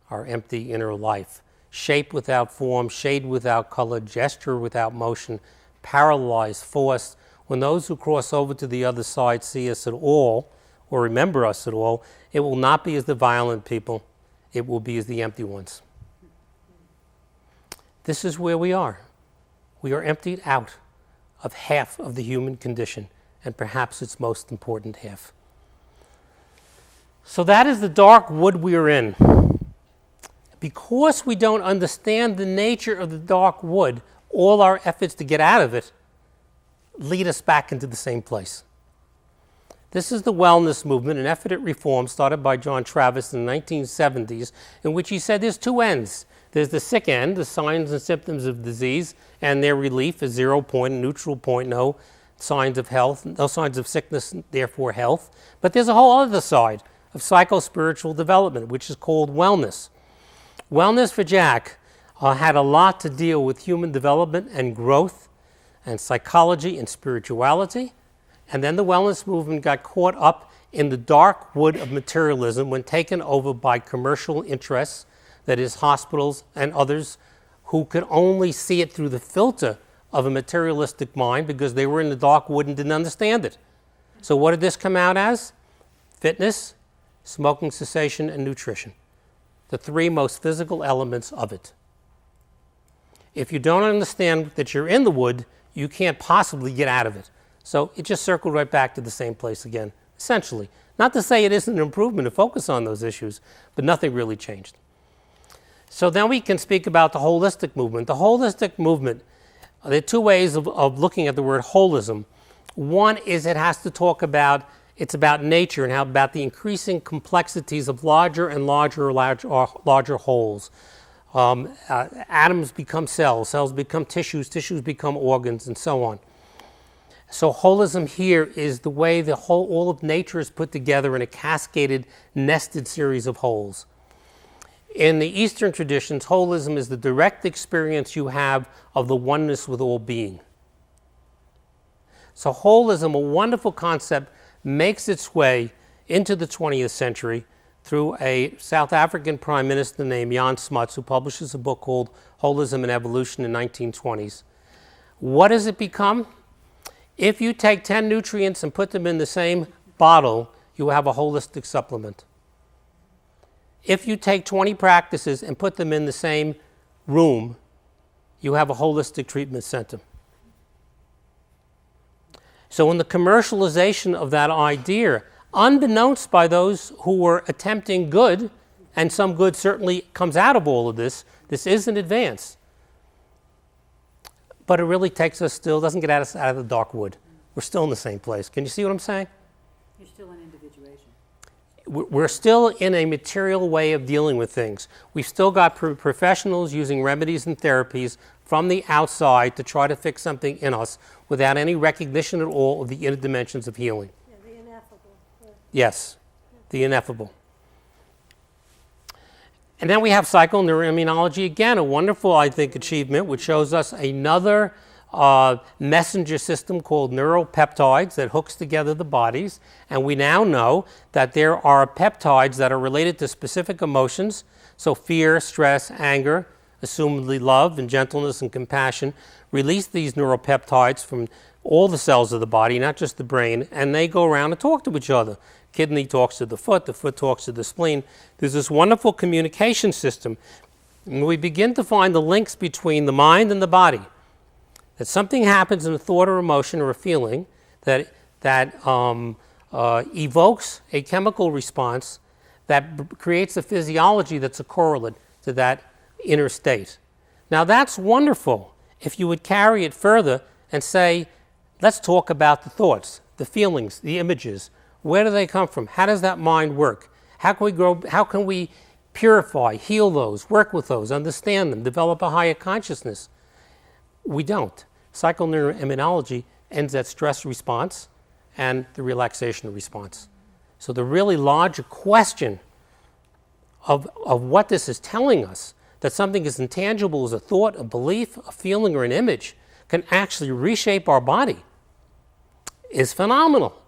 our empty inner life. Shape without form, shade without color, gesture without motion, paralyzed, forced. When those who cross over to the other side see us at all, or remember us at all, it will not be as the violent people. it will be as the empty ones. This is where we are. We are emptied out of half of the human condition, and perhaps its most important half. So that is the dark wood we are in. Because we don't understand the nature of the dark wood, all our efforts to get out of it lead us back into the same place. This is the wellness movement, an effort at reform started by John Travis in the 1970s, in which he said there's two ends. There's the sick end, the signs and symptoms of disease, and their relief is 0 point, neutral point, no signs of health, no signs of sickness, therefore health. But there's a whole other side of psycho-spiritual development, which is called wellness. Wellness for Jack had a lot to deal with human development and growth and psychology and spirituality. And then the wellness movement got caught up in the dark wood of materialism when taken over by commercial interests, that is, hospitals and others who could only see it through the filter of a materialistic mind because they were in the dark wood and didn't understand it. So what did this come out as? Fitness, smoking cessation, and nutrition. The three most physical elements of it. If you don't understand that you're in the wood, you can't possibly get out of it. So it just circled right back to the same place again, essentially. Not to say it isn't an improvement to focus on those issues, but nothing really changed. So then we can speak about the holistic movement. The holistic movement, there are two ways of looking at the word holism. One is it has to talk about, it's about nature and how about the increasing complexities of larger and larger wholes. Atoms become cells, cells become tissues, tissues become organs, and so on. So holism here is the way all of nature is put together in a cascaded, nested series of wholes. In the Eastern traditions, holism is the direct experience you have of the oneness with all being. So holism, a wonderful concept, makes its way into the 20th century through a South African prime minister named Jan Smuts, who publishes a book called Holism and Evolution in the 1920s. What does it become? If you take 10 nutrients and put them in the same bottle, you have a holistic supplement. If you take 20 practices and put them in the same room, you have a holistic treatment center. So in the commercialization of that idea, unbeknownst by those who were attempting good, and some good certainly comes out of all of this, this is an advance. But it really takes us still, doesn't get us out of the dark wood. We're still in the same place. Can you see what I'm saying? You're still in individuation. We're still in a material way of dealing with things. We've still got professionals using remedies and therapies from the outside to try to fix something in us without any recognition at all of the inner dimensions of healing. Yeah, the ineffable. Yeah. Yes, the ineffable. And then we have psychoneuroimmunology, again, a wonderful, I think, achievement, which shows us another messenger system called neuropeptides that hooks together the bodies. And we now know that there are peptides that are related to specific emotions, so fear, stress, anger, assumedly love and gentleness and compassion, release these neuropeptides from all the cells of the body, not just the brain, and they go around and talk to each other. Kidney talks to the foot talks to the spleen. There's this wonderful communication system. And we begin to find the links between the mind and the body. That something happens in a thought or emotion or a feeling that evokes a chemical response that creates a physiology that's a correlate to that inner state. Now that's wonderful if you would carry it further and say, let's talk about the thoughts, the feelings, the images. Where do they come from? How does that mind work? How can we grow? How can we purify, heal those, work with those, understand them, develop a higher consciousness? We don't. Psychoneuroimmunology ends at stress response and the relaxation response. So the really larger question of what this is telling us, that something as intangible as a thought, a belief, a feeling, or an image can actually reshape our body, is phenomenal.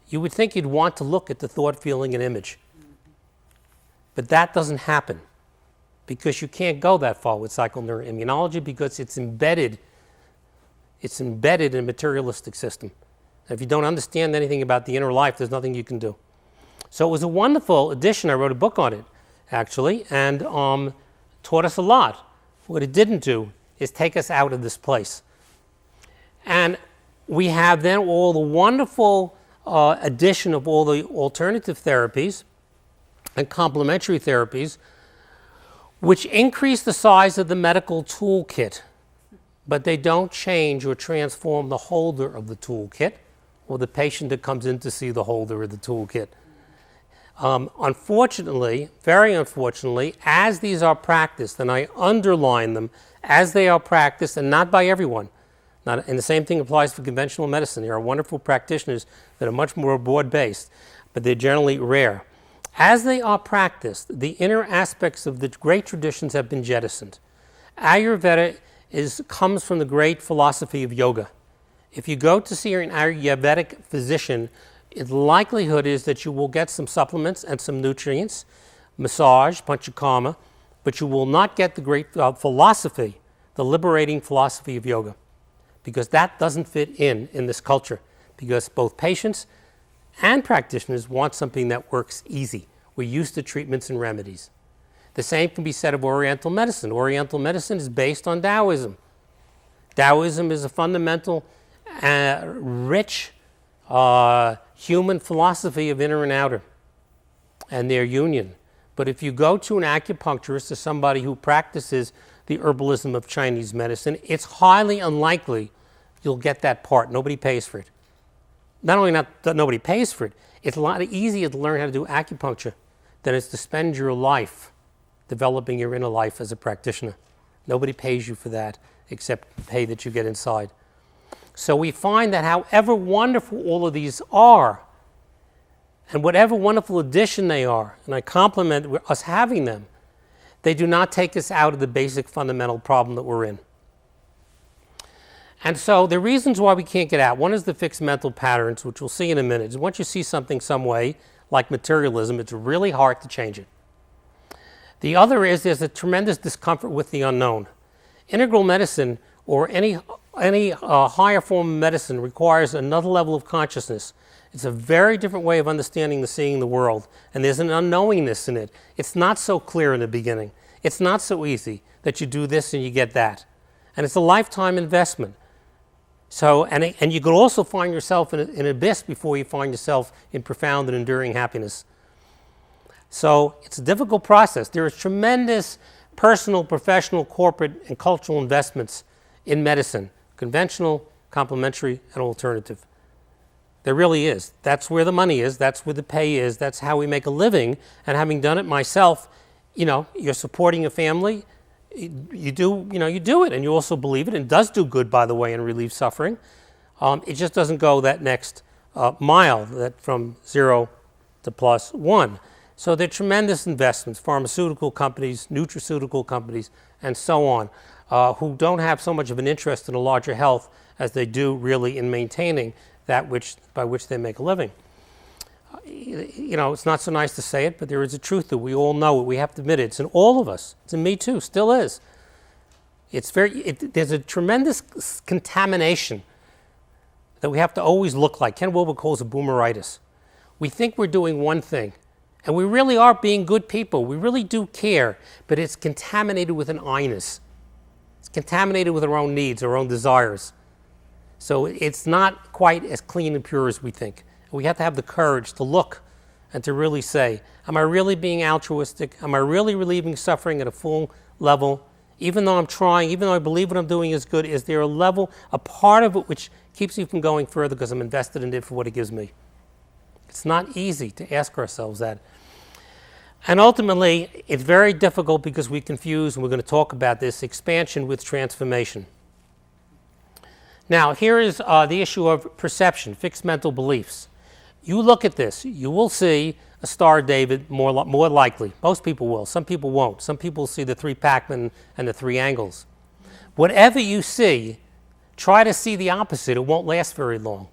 You would think you'd want to look at the thought, feeling, and image. But that doesn't happen because you can't go that far with psychoneuroimmunology because it's embedded in a materialistic system. And if you don't understand anything about the inner life, there's nothing you can do. So it was a wonderful addition. I wrote a book on it. actually, and taught us a lot. What it didn't do is take us out of this place. And we have then all the wonderful addition of all the alternative therapies and complementary therapies, which increase the size of the medical toolkit, but they don't change or transform the holder of the toolkit or the patient that comes in to see the holder of the toolkit. Unfortunately, very unfortunately, as these are practiced, and I underline them, as they are practiced, and not by everyone, and the same thing applies for conventional medicine. There are wonderful practitioners that are much more broad-based, but they're generally rare. As they are practiced, the inner aspects of the great traditions have been jettisoned. Ayurveda comes from the great philosophy of yoga. If you go to see an Ayurvedic physician, the likelihood is that you will get some supplements and some nutrients, massage, panchakarma, but you will not get the great philosophy, the liberating philosophy of yoga, because that doesn't fit in this culture, because both patients and practitioners want something that works easy. We're used to treatments and remedies. The same can be said of Oriental medicine. Oriental medicine is based on Taoism. Taoism is a fundamental, rich human philosophy of inner and outer and their union. But if you go to an acupuncturist or somebody who practices the herbalism of Chinese medicine, it's highly unlikely you'll get that part. Nobody pays for it. Not only not that nobody pays for it, it's a lot easier to learn how to do acupuncture than it's to spend your life developing your inner life as a practitioner. Nobody pays you for that except the pay that you get inside. So we find that however wonderful all of these are, and whatever wonderful addition they are, and I compliment us having them, they do not take us out of the basic fundamental problem that we're in. And so the reasons why we can't get out, one is the fixed mental patterns, which we'll see in a minute. Is once you see something some way, like materialism, it's really hard to change it. The other is there's a tremendous discomfort with the unknown. Integral medicine or any higher form of medicine requires another level of consciousness. It's a very different way of understanding seeing the world, and there's an unknowingness in it. It's not so clear in the beginning. It's not so easy that you do this and you get that. And it's a lifetime investment. So, and you could also find yourself in an abyss before you find yourself in profound and enduring happiness. So it's a difficult process. There is tremendous personal, professional, corporate, and cultural investments in medicine, conventional, complementary, and alternative. There really is. That's where the money is. That's where the pay is. That's how we make a living. And having done it myself, you're supporting a family. You do it, and you also believe it, and it does do good, by the way, and relieve suffering. It just doesn't go that next mile, that from 0 to +1. So there are tremendous investments, pharmaceutical companies, nutraceutical companies, and so on, who don't have so much of an interest in a larger health as they do really in maintaining that by which they make a living. It's not so nice to say it, but there is a truth that we all know it. We have to admit it. It's in all of us. It's in me too, still is. There's a tremendous contamination that we have to always look like. Ken Wilber calls it boomeritis. We think we're doing one thing, and we really are being good people. We really do care, but it's contaminated with an I-ness. It's contaminated with our own needs, our own desires. So it's not quite as clean and pure as we think. We have to have the courage to look and to really say, am I really being altruistic? Am I really relieving suffering at a full level? Even though I'm trying, even though I believe what I'm doing is good, is there a part of it which keeps me from going further because I'm invested in it for what it gives me? It's not easy to ask ourselves that. And ultimately, it's very difficult because we confuse, and we're going to talk about this, expansion with transformation. Now, here is the issue of perception, fixed mental beliefs. You look at this, you will see a Star of David more likely. Most people will. Some people won't. Some people see the 3 Pac-Man and the 3 angles. Whatever you see, try to see the opposite. It won't last very long.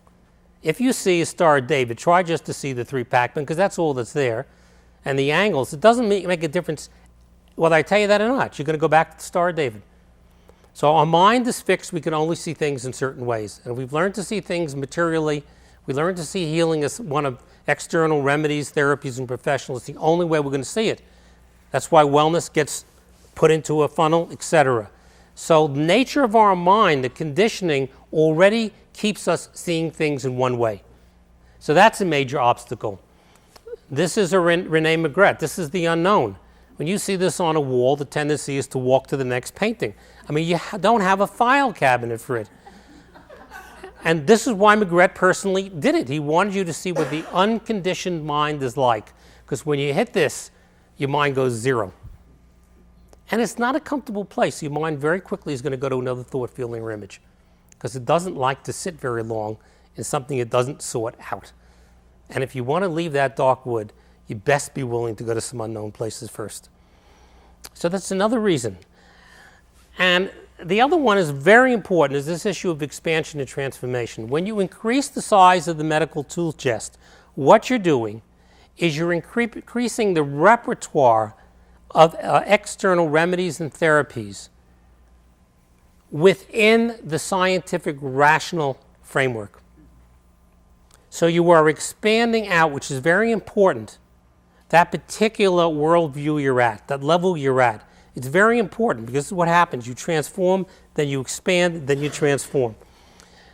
If you see a Star of David, try just to see the 3 Pac-Man, because that's all that's there. And the angles, it doesn't make a difference whether I tell you that or not. You're going to go back to the Star of David. So our mind is fixed. We can only see things in certain ways. And we've learned to see things materially. We learned to see healing as one of external remedies, therapies, and professionals. It's the only way we're going to see it. That's why wellness gets put into a funnel, etc. So the nature of our mind, the conditioning, already keeps us seeing things in one way. So that's a major obstacle. This is a René Magritte. This is the unknown. When you see this on a wall, the tendency is to walk to the next painting. I mean, you don't have a file cabinet for it. And this is why Magritte personally did it. He wanted you to see what the unconditioned mind is like. Because when you hit this, your mind goes zero. And it's not a comfortable place. Your mind very quickly is going to go to another thought, feeling, or image. Because it doesn't like to sit very long in something it doesn't sort out. And if you want to leave that dark wood, you best be willing to go to some unknown places first. So that's another reason. And the other one is very important, is this issue of expansion and transformation. When you increase the size of the medical tool chest, what you're doing is you're increasing the repertoire of external remedies and therapies within the scientific rational framework. So you are expanding out, which is very important, that particular worldview you're at, that level you're at. It's very important because this is what happens. You transform, then you expand, then you transform.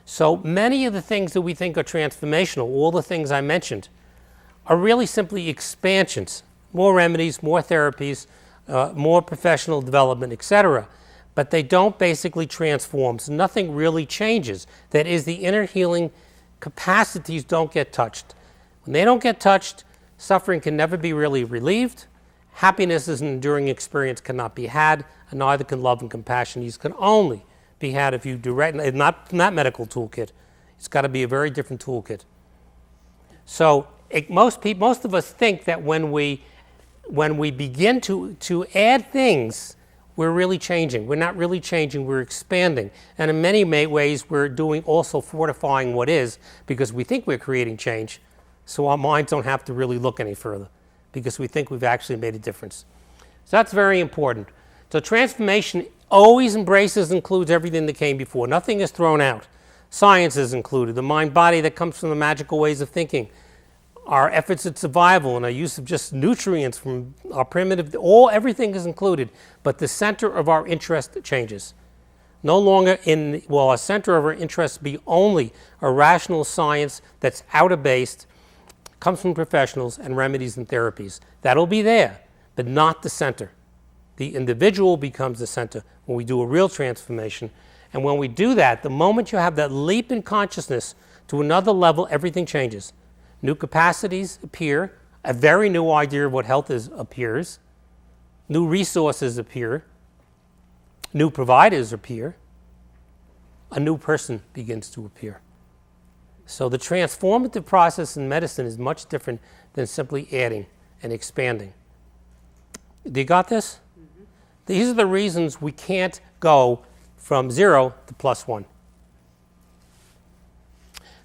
So many of the things that we think are transformational, all the things I mentioned, are really simply expansions. More remedies, more therapies, more professional development, etc. But they don't basically transform. So nothing really changes. That is, the inner healing capacities don't get touched. When they don't get touched, suffering can never be really relieved. Happiness as an enduring experience cannot be had, and neither can love and compassion. These can only be had if you not from that medical toolkit. It's got to be a very different toolkit. So most of us think that when we begin to add things, we're really changing. We're not really changing, we're expanding. And in many ways, we're doing also fortifying what is, because we think we're creating change, so our minds don't have to really look any further, because we think we've actually made a difference. So that's very important. So transformation always embraces, includes everything that came before. Nothing is thrown out. Science is included, the mind-body that comes from the magical ways of thinking, our efforts at survival and our use of just nutrients from our primitive, everything is included, but the center of our interest changes. No longer our center of our interest be only a rational science that's outer-based, comes from professionals and remedies and therapies. That'll be there, but not the center. The individual becomes the center when we do a real transformation. And when we do that, the moment you have that leap in consciousness to another level, everything changes. New capacities appear, a very new idea of what health is appears, new resources appear, new providers appear, a new person begins to appear. So the transformative process in medicine is much different than simply adding and expanding. Do you got this? Mm-hmm. These are the reasons we can't go from 0 to +1.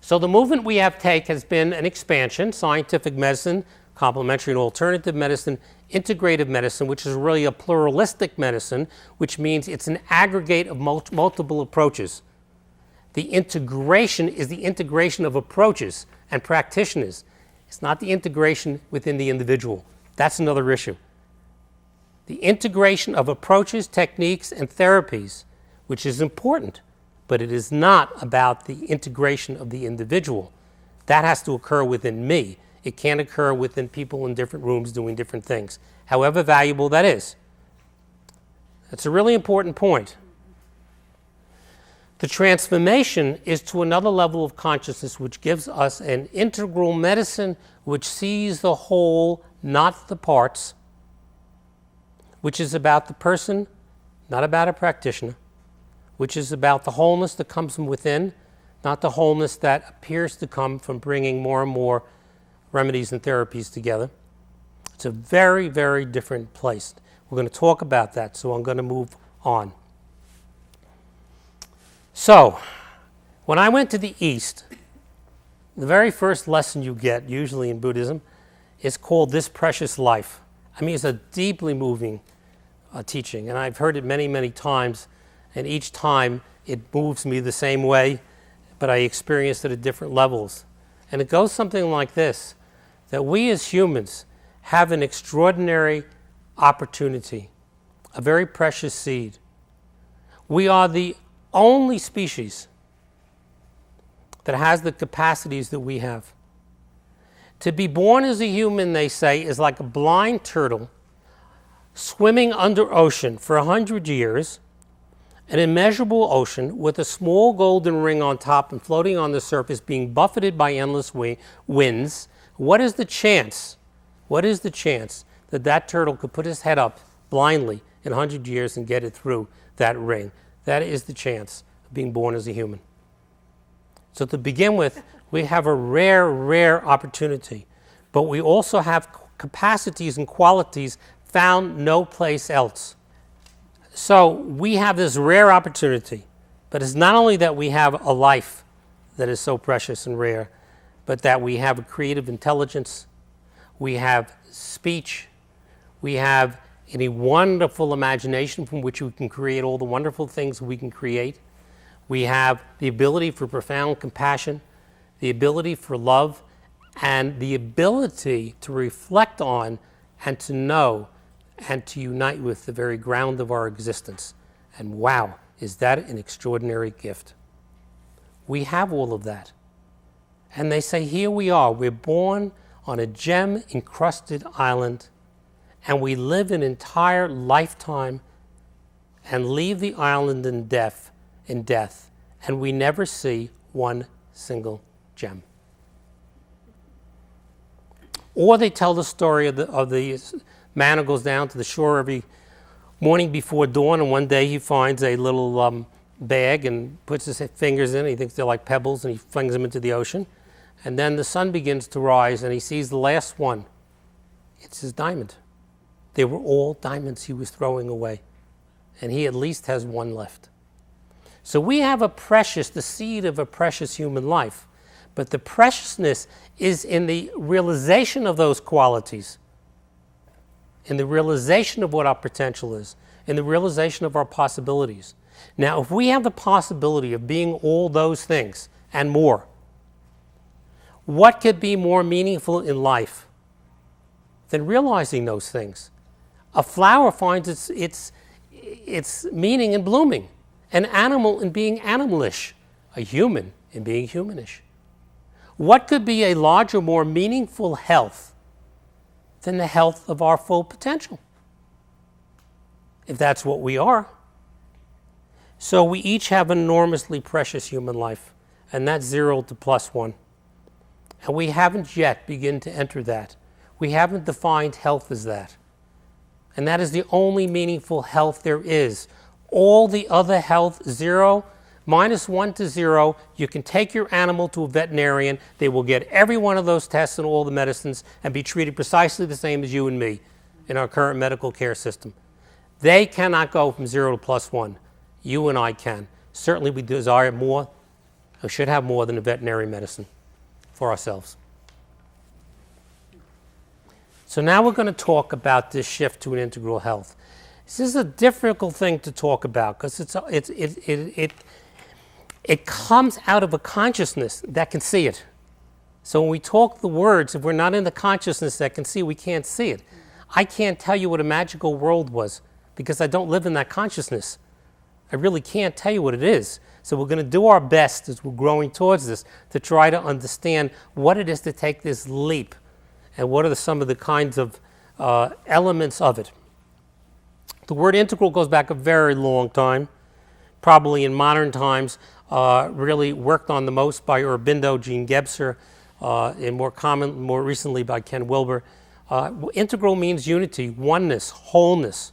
So the movement we have taken has been an expansion: scientific medicine, complementary and alternative medicine, integrative medicine, which is really a pluralistic medicine, which means it's an aggregate of multiple approaches. The integration is the integration of approaches and practitioners. It's not the integration within the individual. That's another issue. The integration of approaches, techniques, and therapies, which is important, but it is not about the integration of the individual. That has to occur within me. It can't occur within people in different rooms doing different things, however valuable that is. That's a really important point. The transformation is to another level of consciousness, which gives us an integral medicine which sees the whole, not the parts, which is about the person, not about a practitioner, which is about the wholeness that comes from within, not the wholeness that appears to come from bringing more and more remedies and therapies together. It's a very, very different place. We're going to talk about that, so I'm going to move on. So, when I went to the East, the very first lesson you get, usually in Buddhism, is called This Precious Life. I mean, it's a deeply moving teaching, and I've heard it many, many times, and each time it moves me the same way, but I experience it at different levels. And it goes something like this, that we as humans have an extraordinary opportunity, a very precious seed. We are the only species that has the capacities that we have. To be born as a human, they say, is like a blind turtle swimming under ocean for 100 years, an immeasurable ocean with a small golden ring on top and floating on the surface, being buffeted by endless winds. What is the chance? What is the chance that that turtle could put his head up blindly in 100 years and get it through that ring? That is the chance of being born as a human. So to begin with, we have a rare, rare opportunity, but we also have capacities and qualities found no place else. So we have this rare opportunity, but it's not only that we have a life that is so precious and rare, but that we have a creative intelligence, we have speech, we have a wonderful imagination from which we can create all the wonderful things we can create. We have the ability for profound compassion, the ability for love, and the ability to reflect on and to know and to unite with the very ground of our existence. And wow, is that an extraordinary gift. We have all of that. And they say, here we are, we're born on a gem-encrusted island, and we live an entire lifetime and leave the island in death, and we never see one single gem. Or they tell the story of the man who goes down to the shore every morning before dawn, and one day he finds a little bag and puts his fingers in it. He thinks they're like pebbles, and he flings them into the ocean. And then the sun begins to rise, and he sees the last one. It's his diamond. They were all diamonds he was throwing away, and he at least has one left. So we have the seed of a precious human life, but the preciousness is in the realization of those qualities, in the realization of what our potential is, in the realization of our possibilities. Now, if we have the possibility of being all those things and more, what could be more meaningful in life than realizing those things? A flower finds its meaning in blooming, an animal in being animalish, a human in being humanish. What could be a larger, more meaningful health than the health of our full potential, if that's what we are? So we each have an enormously precious human life, and that's 0 to +1. And we haven't yet begun to enter that. We haven't defined health as that. And that is the only meaningful health there is. All the other health, 0, -1 to 0, you can take your animal to a veterinarian, they will get every one of those tests and all the medicines and be treated precisely the same as you and me in our current medical care system. They cannot go from 0 to +1. You and I can. Certainly we desire more, or should have more than a veterinary medicine for ourselves. So now we're going to talk about this shift to an integral health. This is a difficult thing to talk about because it comes out of a consciousness that can see it. So when we talk the words, if we're not in the consciousness that can see, we can't see it. I can't tell you what a magical world was because I don't live in that consciousness. I really can't tell you what it is. So we're going to do our best as we're growing towards this to try to understand what it is to take this leap and what are some of the kinds of elements of it. The word integral goes back a very long time, probably in modern times, really worked on the most by Aurobindo, Jean Gebser, and more recently by Ken Wilber. Integral means unity, oneness, wholeness.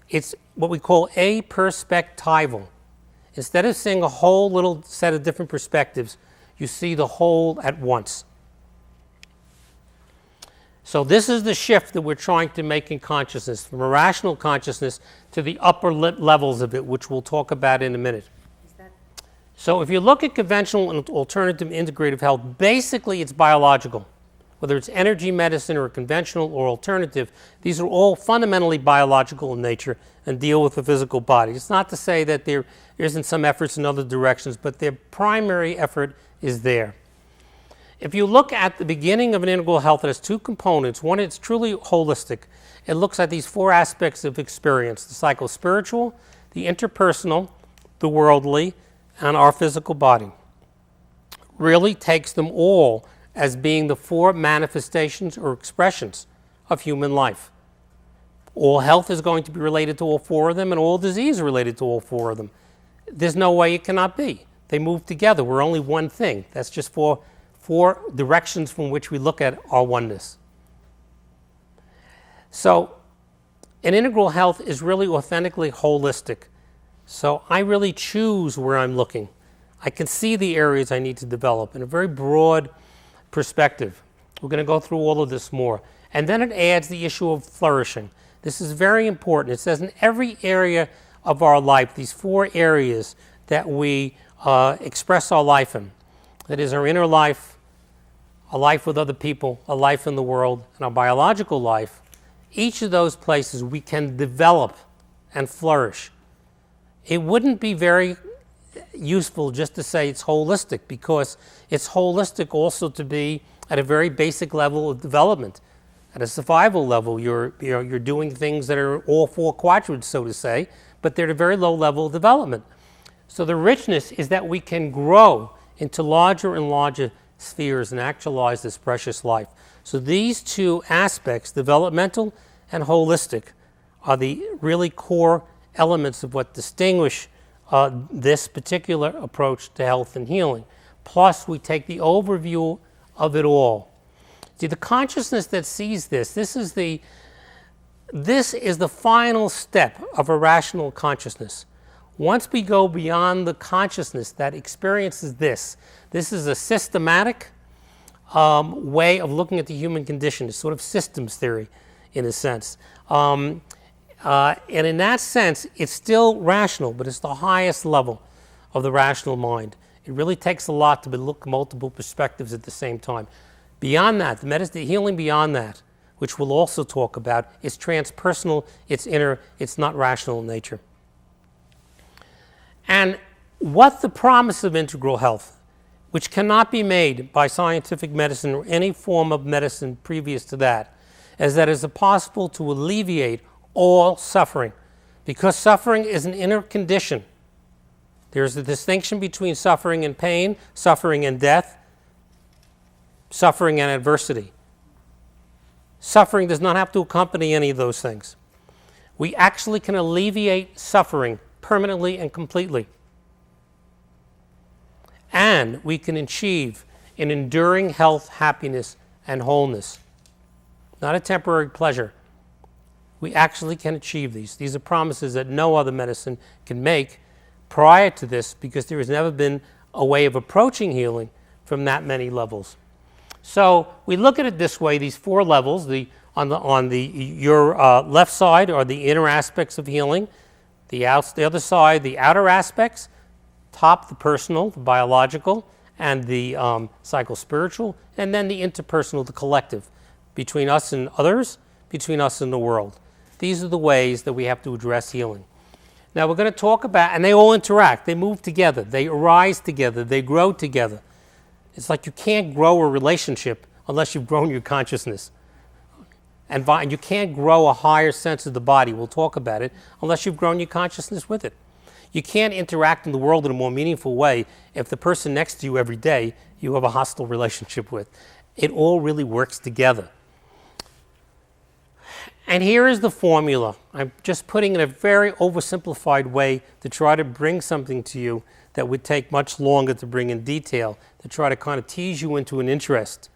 It's what we call aperspectival. Instead of seeing a whole little set of different perspectives, you see the whole at once. So this is the shift that we're trying to make in consciousness, from a rational consciousness to the upper levels of it, which we'll talk about in a minute. So if you look at conventional and alternative integrative health, basically it's biological. Whether it's energy medicine or conventional or alternative, these are all fundamentally biological in nature and deal with the physical body. It's not to say that there isn't some efforts in other directions, but their primary effort is there. If you look at the beginning of an integral health, it has two components. One, it's truly holistic. It looks at these four aspects of experience: the psycho-spiritual, the interpersonal, the worldly, and our physical body. Really takes them all as being the four manifestations or expressions of human life. All health is going to be related to all four of them, and all disease is related to all four of them. There's no way it cannot be. They move together. We're only one thing. That's just four directions from which we look at our oneness. So an integral health is really authentically holistic. So I really choose where I'm looking. I can see the areas I need to develop in a very broad perspective. We're going to go through all of this more. And then it adds the issue of flourishing. This is very important. It says in every area of our life, these four areas that we express our life in. That is our inner life, a life with other people, a life in the world, and our biological life. Each of those places we can develop and flourish. It wouldn't be very useful just to say it's holistic, because it's holistic also to be at a very basic level of development. At a survival level, you're doing things that are all four quadrants, so to say, but they're at a very low level of development. So the richness is that we can grow into larger and larger spheres and actualize this precious life. So these two aspects, developmental and holistic, are the really core elements of what distinguish this particular approach to health and healing. Plus, we take the overview of it all. See, the consciousness that sees this is the final step of a rational consciousness. Once we go beyond the consciousness that experiences this is a systematic way of looking at the human condition. It's sort of systems theory, in a sense. And in that sense, it's still rational, but it's the highest level of the rational mind. It really takes a lot to look at multiple perspectives at the same time. Beyond that, the healing beyond that, which we'll also talk about, is transpersonal, it's inner, it's not rational in nature. And what the promise of integral health, which cannot be made by scientific medicine or any form of medicine previous to that, is that it is possible to alleviate all suffering, because suffering is an inner condition. There's a distinction between suffering and pain, suffering and death, suffering and adversity. Suffering does not have to accompany any of those things. We actually can alleviate suffering permanently and completely. And we can achieve an enduring health, happiness, and wholeness. Not a temporary pleasure. We actually can achieve these. These are promises that no other medicine can make prior to this, because there has never been a way of approaching healing from that many levels. So we look at it this way: these four levels. On your left side are the inner aspects of healing. The other side, the outer aspects. Top, the personal, the biological, and the psycho-spiritual, and then the interpersonal, the collective, between us and others, between us and the world. These are the ways that we have to address healing. Now we're going to talk about, and they all interact, they move together, they arise together, they grow together. It's like you can't grow a relationship unless you've grown your consciousness. And you can't grow a higher sense of the body, we'll talk about it, unless you've grown your consciousness with it. You can't interact in the world in a more meaningful way if the person next to you every day you have a hostile relationship with. It all really works together. And here is the formula. I'm just putting in a very oversimplified way to try to bring something to you that would take much longer to bring in detail, to try to kind of tease you into an interest.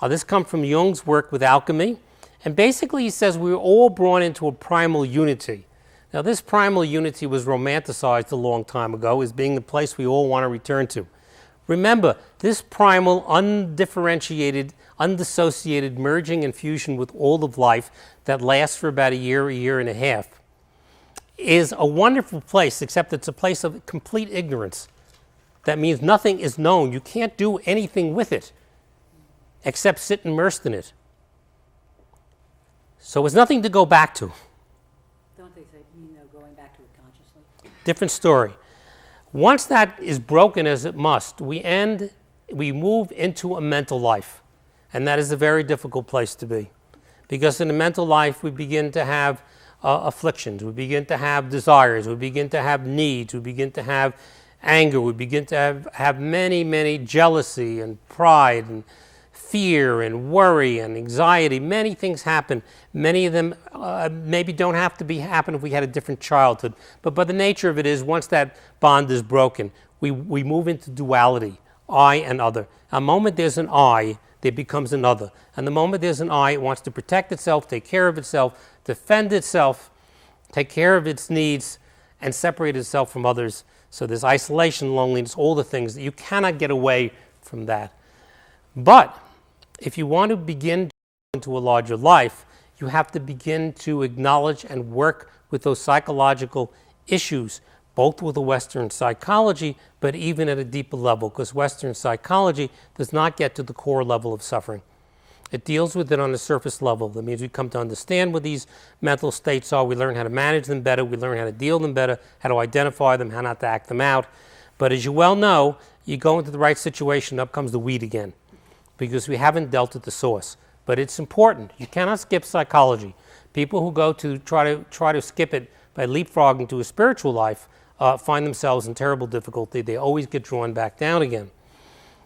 This comes from Jung's work with alchemy. And basically he says we're all born into a primal unity. Now this primal unity was romanticized a long time ago as being the place we all want to return to. Remember, this primal, undifferentiated, undissociated merging and fusion with all of life that lasts for about a year and a half, is a wonderful place, except it's a place of complete ignorance. That means nothing is known. You can't do anything with it except sit immersed in it. So it's nothing to go back to. Don't they say, going back to it consciously? Different story. Once that is broken, as it must, we end we move into a mental life. And that is a very difficult place to be. Because in the mental life, we begin to have afflictions, we begin to have desires, we begin to have needs, we begin to have anger, we begin to have many jealousy and pride and fear and worry and anxiety. Many things happen. Many of them maybe don't have to happen if we had a different childhood. But by the nature of it is, once that bond is broken, we move into duality, I and other. A moment there's an I, there becomes another. And the moment there's an I, it wants to protect itself, take care of itself, defend itself, take care of its needs, and separate itself from others. So there's isolation, loneliness, all the things that you cannot get away from that. But if you want to begin into a larger life, you have to begin to acknowledge and work with those psychological issues, both with the Western psychology, but even at a deeper level, because Western psychology does not get to the core level of suffering. It deals with it on the surface level. That means we come to understand what these mental states are. We learn how to manage them better. We learn how to deal them better, how to identify them, how not to act them out. But as you well know, you go into the right situation, up comes the weed again, because we haven't dealt with the source. But it's important. You cannot skip psychology. People who go to try to skip it by leapfrogging to a spiritual life find themselves in terrible difficulty. They always get drawn back down again.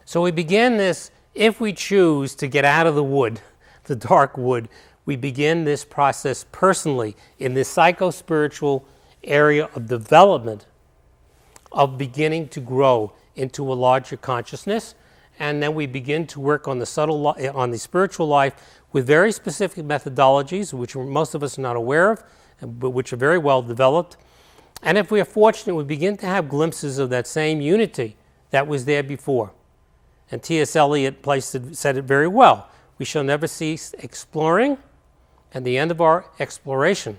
So we begin this, if we choose to get out of the wood, the dark wood, we begin this process personally in this psycho-spiritual area of development, of beginning to grow into a larger consciousness. And then we begin to work on the spiritual life with very specific methodologies, which most of us are not aware of, but which are very well developed. And if we are fortunate, we begin to have glimpses of that same unity that was there before. And T.S. Elliott said it very well. We shall never cease exploring, and the end of our exploration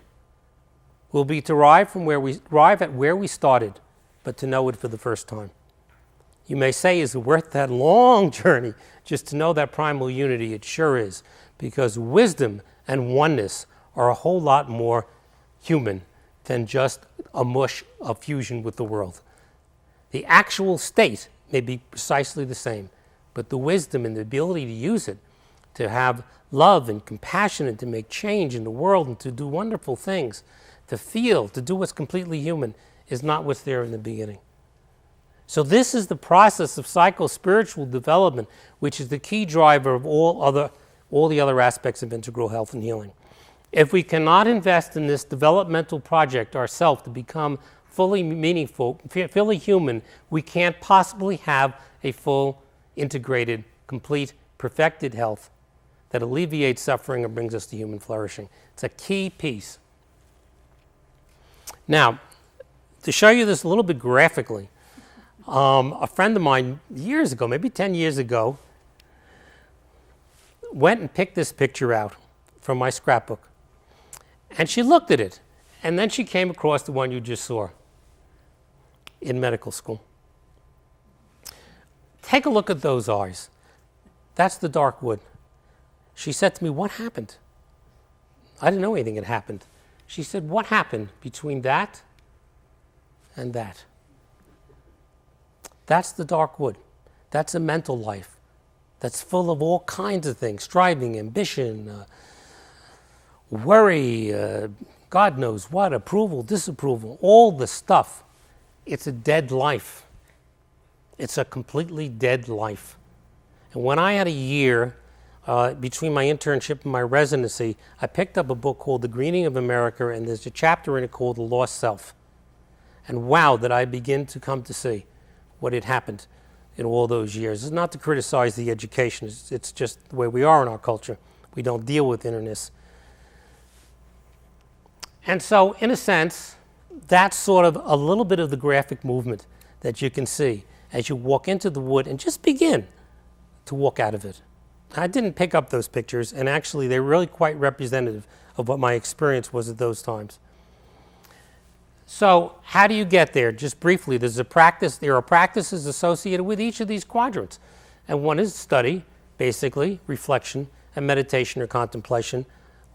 will be to arrive at where we started, but to know it for the first time. You may say, is it worth that long journey just to know that primal unity? It sure is, because wisdom and oneness are a whole lot more human than just a mush of fusion with the world. The actual state may be precisely the same, but the wisdom and the ability to use it, to have love and compassion and to make change in the world and to do wonderful things, to feel, to do what's completely human, is not what's there in the beginning. So this is the process of psycho-spiritual development, which is the key driver of all the other aspects of integral health and healing. If we cannot invest in this developmental project ourselves to become fully meaningful, fully human, we can't possibly have a full, integrated, complete, perfected health that alleviates suffering and brings us to human flourishing. It's a key piece. Now, to show you this a little bit graphically, a friend of mine years ago, maybe 10 years ago, went and picked this picture out from my scrapbook. And she looked at it, and then she came across the one you just saw in medical school. Take a look at those eyes. That's the dark wood. She said to me, what happened? I didn't know anything had happened. She said, what happened between that and that? That's the dark wood. That's a mental life that's full of all kinds of things, striving, ambition, worry, God knows what, approval, disapproval, all the stuff. It's a dead life. It's a completely dead life. And when I had a year between my internship and my residency, I picked up a book called The Greening of America, and there's a chapter in it called The Lost Self. And wow, did I begin to come to see what had happened in all those years. It's not to criticize the education, it's just the way we are in our culture. We don't deal with innerness. And so, in a sense, that's sort of a little bit of the graphic movement that you can see as you walk into the wood and just begin to walk out of it. I didn't pick up those pictures, and actually they're really quite representative of what my experience was at those times. So how do you get there? Just briefly, there are practices associated with each of these quadrants. And one is study, basically, reflection, and meditation or contemplation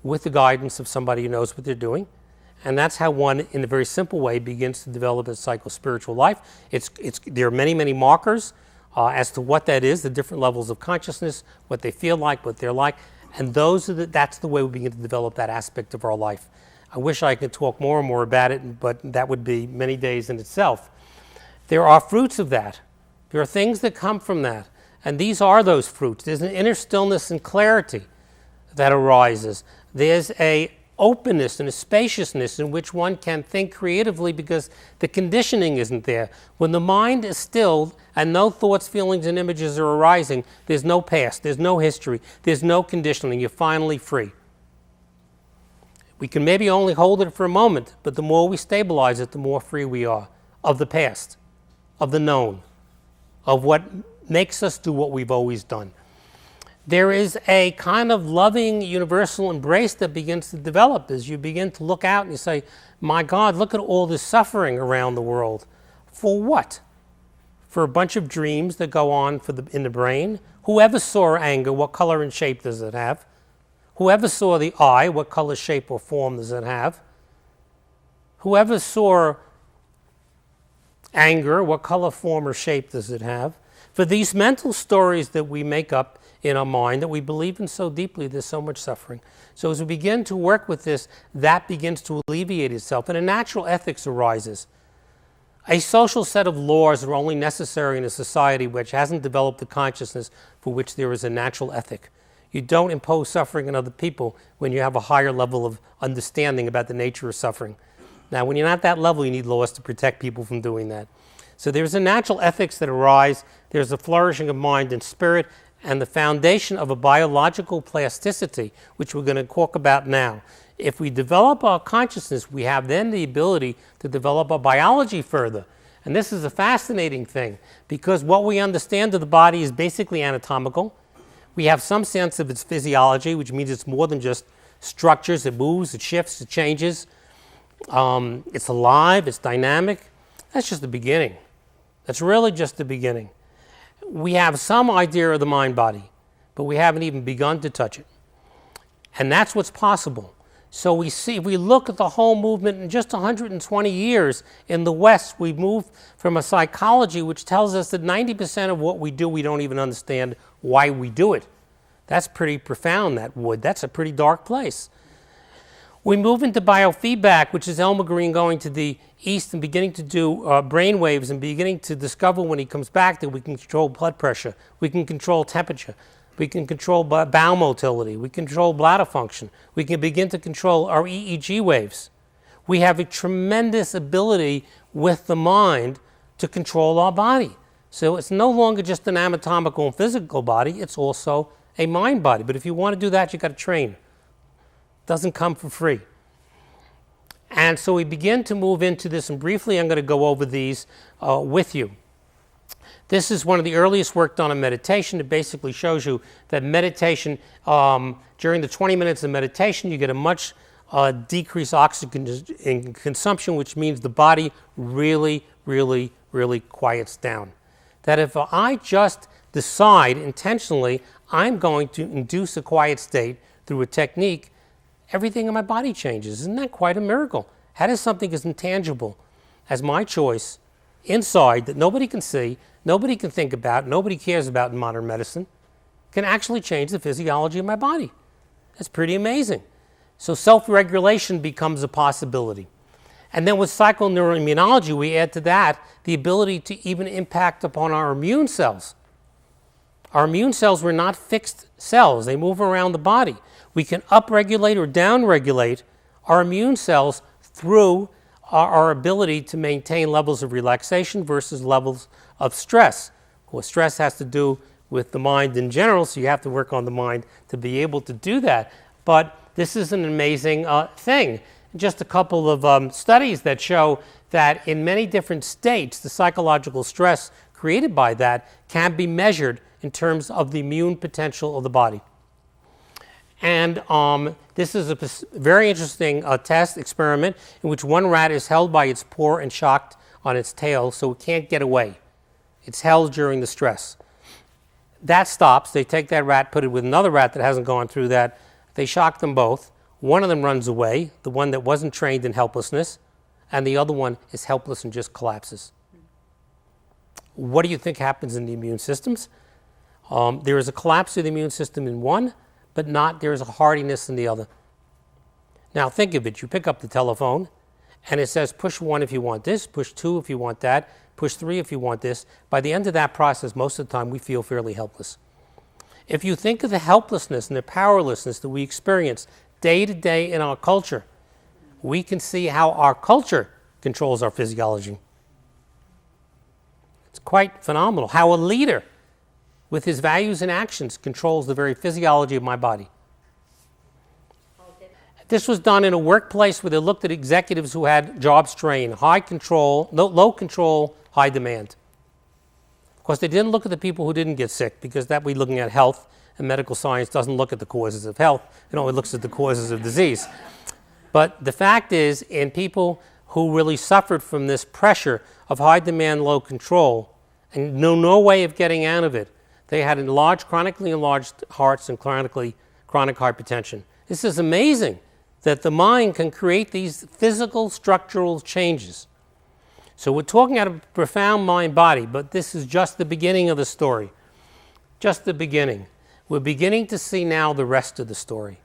with the guidance of somebody who knows what they're doing. And that's how one, in a very simple way, begins to develop a psycho-spiritual life. There are many, many markers as to what that is, the different levels of consciousness, what they feel like, what they're like, and that's the way we begin to develop that aspect of our life. I wish I could talk more and more about it, but that would be many days in itself. There are fruits of that. There are things that come from that, and these are those fruits. There's an inner stillness and clarity that arises. There's a openness and a spaciousness in which one can think creatively because the conditioning isn't there. When the mind is stilled and no thoughts, feelings, and images are arising, there's no past, there's no history, there's no conditioning. You're finally free. We can maybe only hold it for a moment, but the more we stabilize it, the more free we are of the past, of the known, of what makes us do what we've always done. There is a kind of loving universal embrace that begins to develop as you begin to look out and you say, my God, look at all this suffering around the world. For what? For a bunch of dreams that go on in the brain? Whoever saw anger, what color and shape does it have? Whoever saw the eye, what color, shape, or form does it have? Whoever saw anger, what color, form, or shape does it have? For these mental stories that we make up in our mind that we believe in so deeply, there's so much suffering. So as we begin to work with this, that begins to alleviate itself, and a natural ethics arises. A social set of laws are only necessary in a society which hasn't developed the consciousness for which there is a natural ethic. You don't impose suffering on other people when you have a higher level of understanding about the nature of suffering. Now, when you're not at that level, you need laws to protect people from doing that. So there's a natural ethics that arise, there's a flourishing of mind and spirit, and the foundation of a biological plasticity, which we're going to talk about now. If we develop our consciousness, we have then the ability to develop our biology further. And this is a fascinating thing, because what we understand of the body is basically anatomical. We have some sense of its physiology, which means it's more than just structures. It moves, it shifts, it changes. It's alive, it's dynamic. That's just the beginning. That's really just the beginning. We have some idea of the mind-body, but we haven't even begun to touch it. And that's what's possible. So we look at the whole movement in just 120 years in the West, we've moved from a psychology which tells us that 90% of what we do, we don't even understand why we do it. That's pretty profound, that would. That's a pretty dark place. We move into biofeedback, which is Elmer Green going to the east and beginning to do brain waves and beginning to discover when he comes back that we can control blood pressure, we can control temperature, we can control bowel motility, we can control bladder function, we can begin to control our EEG waves. We have a tremendous ability with the mind to control our body. So it's no longer just an anatomical and physical body, it's also a mind body. But if you want to do that, you've got to train. Doesn't come for free. And so we begin to move into this, and briefly I'm going to go over these with you. This is one of the earliest work done on meditation. It basically shows you that meditation, during the 20 minutes of meditation, you get a much decreased oxygen consumption, which means the body really, really, really quiets down. That if I just decide intentionally I'm going to induce a quiet state through a technique, everything in my body changes. Isn't that quite a miracle? How does something as intangible as my choice inside that nobody can see, nobody can think about, nobody cares about in modern medicine, can actually change the physiology of my body? That's pretty amazing. So self-regulation becomes a possibility. And then with psychoneuroimmunology, we add to that the ability to even impact upon our immune cells. Our immune cells were not fixed cells. They move around the body. We can upregulate or downregulate our immune cells through our ability to maintain levels of relaxation versus levels of stress. Well, stress has to do with the mind in general, so you have to work on the mind to be able to do that. But this is an amazing thing. Just a couple of studies that show that in many different states, the psychological stress created by that can be measured in terms of the immune potential of the body. And this is a very interesting test experiment in which one rat is held by its paw and shocked on its tail so it can't get away. It's held during the stress. That stops. They take that rat, put it with another rat that hasn't gone through that. They shock them both. One of them runs away, the one that wasn't trained in helplessness, and the other one is helpless and just collapses. What do you think happens in the immune systems? There is a collapse of the immune system in one, but there is a hardiness in the other. Now think of it. You pick up the telephone, and it says push 1 if you want this, push 2 if you want that, push 3 if you want this. By the end of that process, most of the time, we feel fairly helpless. If you think of the helplessness and the powerlessness that we experience day to day in our culture, we can see how our culture controls our physiology. It's quite phenomenal how a leader with his values and actions controls the very physiology of my body. This was done in a workplace where they looked at executives who had job strain, high control, low control, high demand. Of course, they didn't look at the people who didn't get sick, because that we're looking at health, and medical science doesn't look at the causes of health. It only looks at the causes of disease. But the fact is, in people who really suffered from this pressure of high demand, low control, and no way of getting out of it, they had chronically enlarged hearts and chronic hypertension. This is amazing that the mind can create these physical structural changes. So we're talking about a profound mind-body, but this is just the beginning of the story. Just the beginning. We're beginning to see now the rest of the story.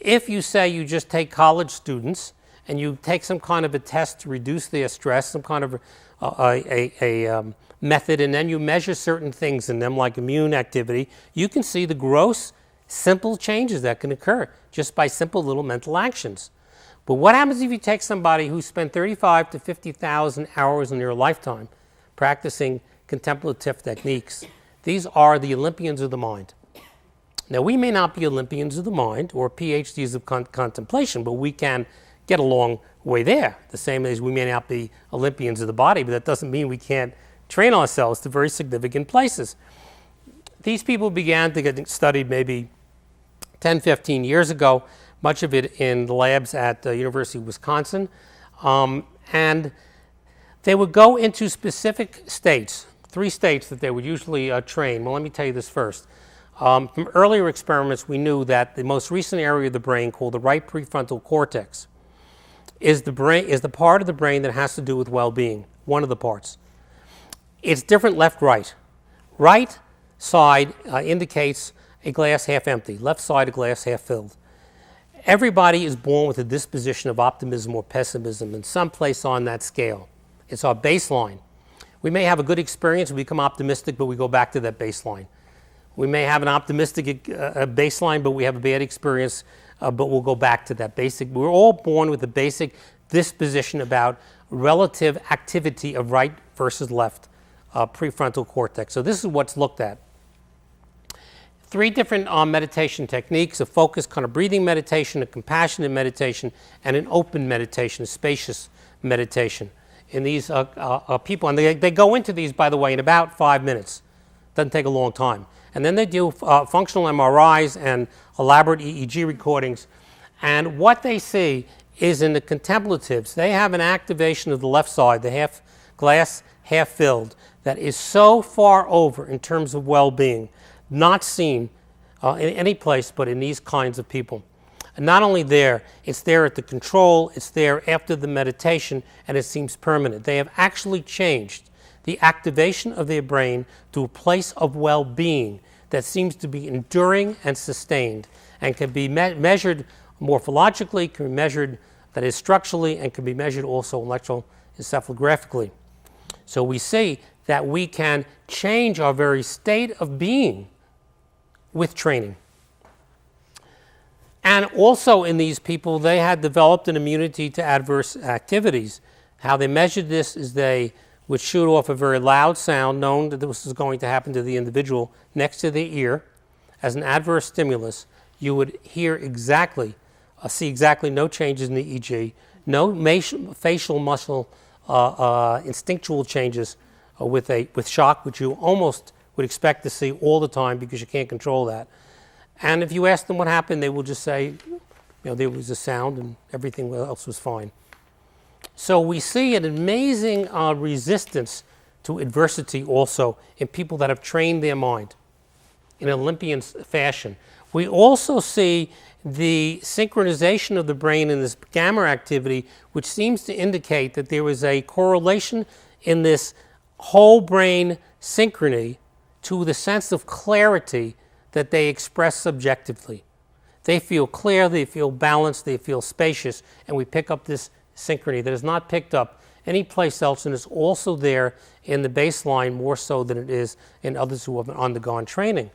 If you say you just take college students and you take some kind of a test to reduce their stress, some kind of a method, and then you measure certain things in them like immune activity, you can see the gross, simple changes that can occur just by simple little mental actions. But what happens if you take somebody who spent 35 to 50,000 hours in their lifetime practicing contemplative techniques? These are the Olympians of the mind. Now, we may not be Olympians of the mind or PhDs of contemplation, but we can get a long way there. The same as we may not be Olympians of the body, but that doesn't mean we can't train ourselves to very significant places. These people began to get studied maybe 10, 15 years ago, much of it in the labs at the University of Wisconsin. And they would go into specific states, 3 states that they would usually train. Well, let me tell you this first. From earlier experiments, we knew that the most recent area of the brain, called the right prefrontal cortex, is the part of the brain that has to do with well-being, one of the parts. It's different left-right. Right side indicates a glass half empty, left side a glass half filled. Everybody is born with a disposition of optimism or pessimism in some place on that scale. It's our baseline. We may have a good experience, we become optimistic, but we go back to that baseline. We may have an optimistic baseline, but we have a bad experience, but we'll go back to that basic. We're all born with a basic disposition about relative activity of right versus left prefrontal cortex. So this is what's looked at. 3 different meditation techniques: a focused kind of breathing meditation, a compassionate meditation, and an open meditation, a spacious meditation. In these people, and they go into these, by the way, in about 5 minutes. Doesn't take a long time. And then they do functional MRIs and elaborate EEG recordings. And what they see is in the contemplatives, they have an activation of the left side, the half glass, half filled, that is so far over in terms of well-being, not seen in any place but in these kinds of people. And not only there, it's there at the control, it's there after the meditation, and it seems permanent. They have actually changed the activation of their brain to a place of well-being that seems to be enduring and sustained, and can be measured morphologically, can be measured, that is, structurally, and can be measured also electroencephalographically. So we see that we can change our very state of being with training. And also in these people, they had developed an immunity to adverse activities. How they measured this is they would shoot off a very loud sound, known that this was going to happen to the individual, next to the ear as an adverse stimulus. You would hear exactly, see exactly no changes in the EEG, no facial muscle instinctual changes with shock, which you almost would expect to see all the time because you can't control that. And if you ask them what happened, they will just say, there was a sound and everything else was fine. So we see an amazing resistance to adversity also in people that have trained their mind in an Olympian fashion. We also see the synchronization of the brain in this gamma activity, which seems to indicate that there is a correlation in this whole brain synchrony to the sense of clarity that they express subjectively. They feel clear, they feel balanced, they feel spacious, and we pick up this synchrony that is not picked up anyplace else and is also there in the baseline more so than it is in others who have undergone training.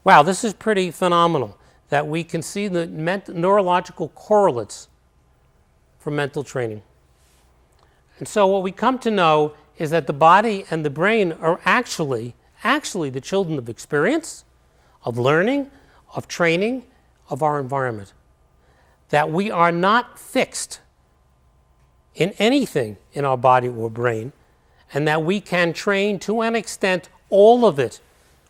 Wow, this is pretty phenomenal that we can see the neurological correlates for mental training. And so what we come to know is that the body and the brain are actually the children of experience, of learning, of training, of our environment. That we are not fixed in anything in our body or brain, and that we can train to an extent all of it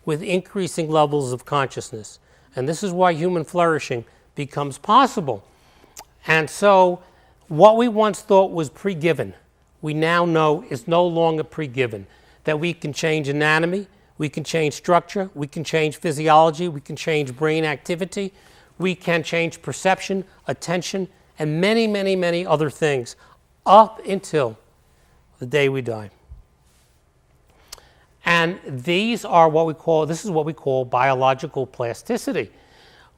with increasing levels of consciousness. And this is why human flourishing becomes possible. And so what we once thought was pre-given, we now know is no longer pre-given. That we can change anatomy, we can change structure, we can change physiology, we can change brain activity, we can change perception, attention, and many, many, many other things up until the day we die. And this is what we call biological plasticity.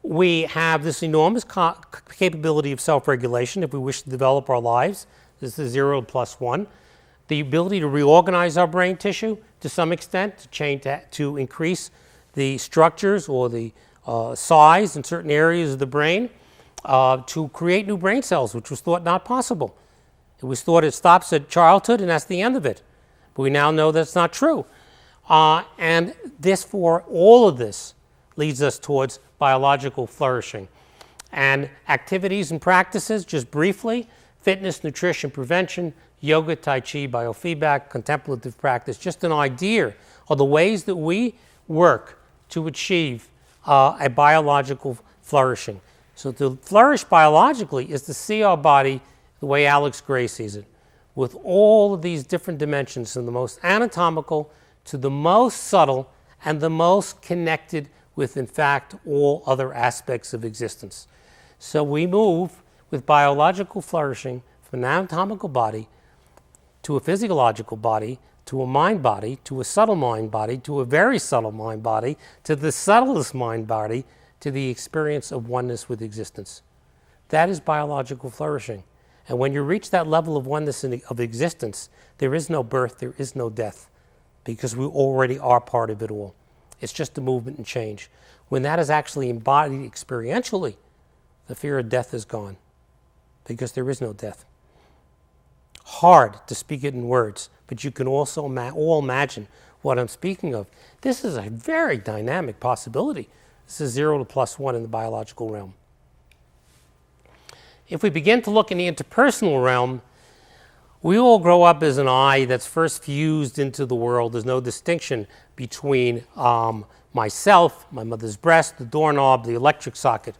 We have this enormous capability of self-regulation if we wish to develop our lives. This is 0 plus 1. The ability to reorganize our brain tissue to some extent, to increase the structures or the size in certain areas of the brain, to create new brain cells, which was thought not possible. It was thought it stops at childhood and that's the end of it. But we now know that's not true. And all of this leads us towards biological flourishing. And activities and practices, just briefly, fitness, nutrition, prevention, yoga, tai chi, biofeedback, contemplative practice, just an idea of the ways that we work to achieve a biological flourishing. So to flourish biologically is to see our body the way Alex Gray sees it, with all of these different dimensions, from the most anatomical to the most subtle and the most connected with, in fact, all other aspects of existence. So we move with biological flourishing from an anatomical body to a physiological body, to a mind body, to a subtle mind body, to a very subtle mind body, to the subtlest mind body, to the experience of oneness with existence. That is biological flourishing. And when you reach that level of oneness of existence, there is no birth, there is no death, because we already are part of it all. It's just a movement and change. When that is actually embodied experientially, the fear of death is gone, because there is no death. Hard to speak it in words, but you can also all imagine what I'm speaking of. This is a very dynamic possibility. This is 0 to plus 1 in the biological realm. If we begin to look in the interpersonal realm, we all grow up as an I that's first fused into the world. There's no distinction between myself, my mother's breast, the doorknob, the electric socket.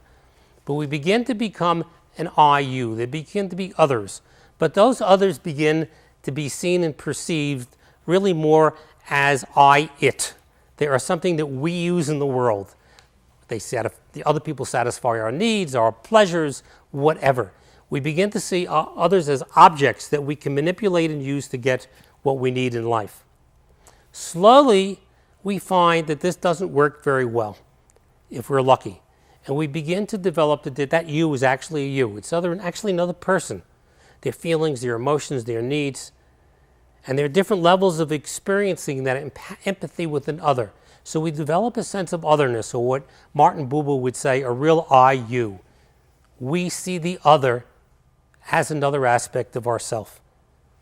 But we begin to become an I-you. There begin to be others. But those others begin to be seen and perceived really more as I-it. They are something that we use in the world. The other people satisfy our needs, our pleasures, whatever. We begin to see others as objects that we can manipulate and use to get what we need in life. Slowly, we find that this doesn't work very well, if we're lucky. And we begin to develop that you is actually a you. It's actually another person. Their feelings, their emotions, their needs. And there are different levels of experiencing that empathy with another. So we develop a sense of otherness, or what Martin Buber would say, a real I-you. We see the other as another aspect of ourself.